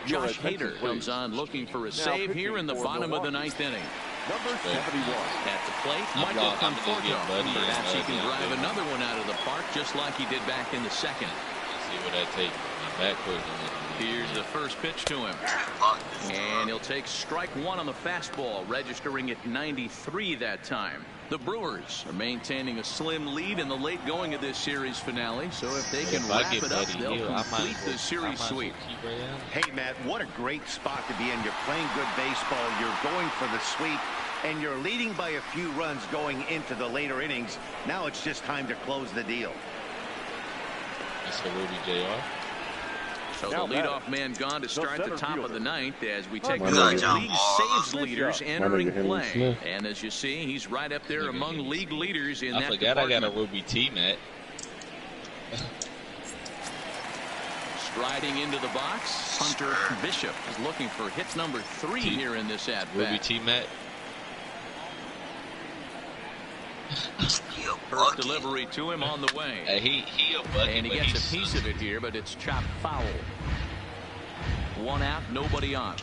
Josh Hader comes on looking for a save here in the bottom of the 9th inning. Number 71. At the plate, Michael Conforto. Perhaps he can drive another one out of the park just like he did back in the second. Let's see what that takes. Here's the first pitch to him. And he'll take strike one on the fastball, registering at 93 that time. The Brewers are maintaining a slim lead in the late going of this series finale. So if they can wrap it up, they'll complete the series sweep. Hey, Matt, what a great spot to be in. You're playing good baseball. You're going for the sweep. And you're leading by a few runs going into the later innings. Now it's just time to close the deal. That's a Rudy JR. So the leadoff man gone to start the top of the 9th as we take a look at league saves leaders entering play. And as you see, he's right up there among league leaders in that department. I got a Ruby T, Matt. Striding into the box, Hunter Bishop is looking for hits number 3 here in this at-bat. Will be T-Mac. First delivery to him on the way. He a bucket, and he gets a piece of it here, but it's chopped foul. 1 out, nobody on.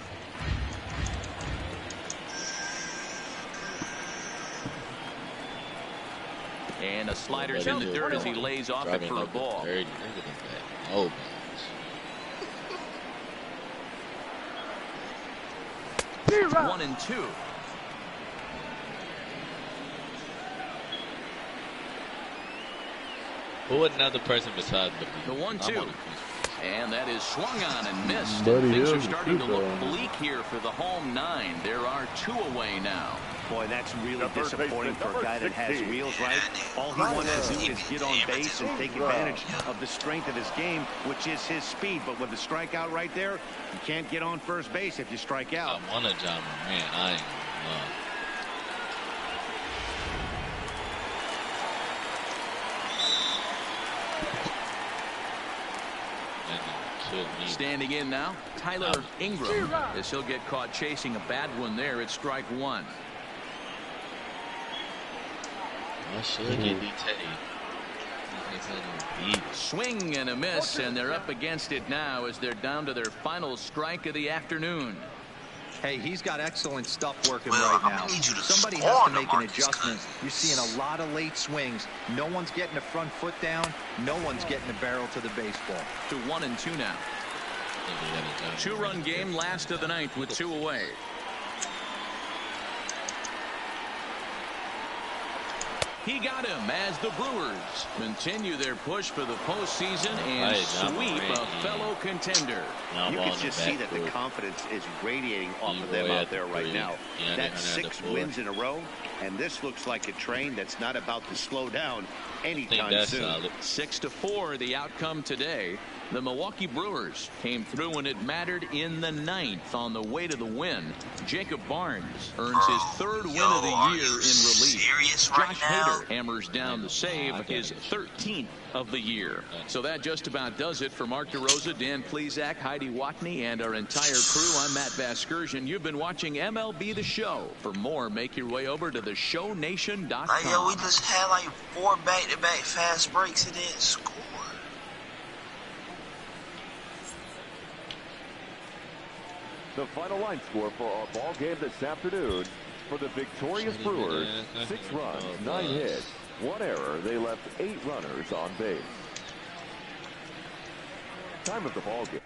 And a slider's in the dirt as he lays off it for a ball. Oh, 1-2. Who another person besides the 1-2? And that is swung on and missed. Things are starting to look bleak here for the home 9. There are 2 away now. Boy, that's really disappointing for a guy that has wheels, right? All he wants to do is get on base and take advantage of the strength of his game, which is his speed. But with the strikeout right there, you can't get on first base if you strike out. I want a job, man. I ain't gonna Standing in now, Tyler Ingram, as he'll get caught chasing a bad one there at strike 1. I should get Swing and a miss, and they're up against it now as they're down to their final strike of the afternoon. Hey, he's got excellent stuff working right now. Somebody has to make an adjustment. You're seeing a lot of late swings. No one's getting the front foot down. No one's getting the barrel to the baseball. To 1-2 now. 2-run game, last of the 9th with 2 away. He got him as the Brewers continue their push for the postseason and sweep a fellow contender. You can just see that the confidence is radiating off of them out there right now. That's 6 wins in a row, and this looks like a train that's not about to slow down anytime soon. 6-4 the outcome today. The Milwaukee Brewers came through when it mattered in the 9th on the way to the win. Jacob Barnes earns his 3rd win of the year in relief. Josh Hader hammers down the save, his 13th of the year. So that just about does it for Mark DeRosa, Dan Plesac, Heidi Watney, and our entire crew. I'm Matt Vasgersian. You've been watching MLB The Show. For more, make your way over to theshownation.com. We just had like 4 back-to-back fast breaks and didn't score. The final line score for our ball game this afternoon for the victorious Brewers: 6 runs, 9 hits, 1 error. They left 8 runners on base. Time of the ball game.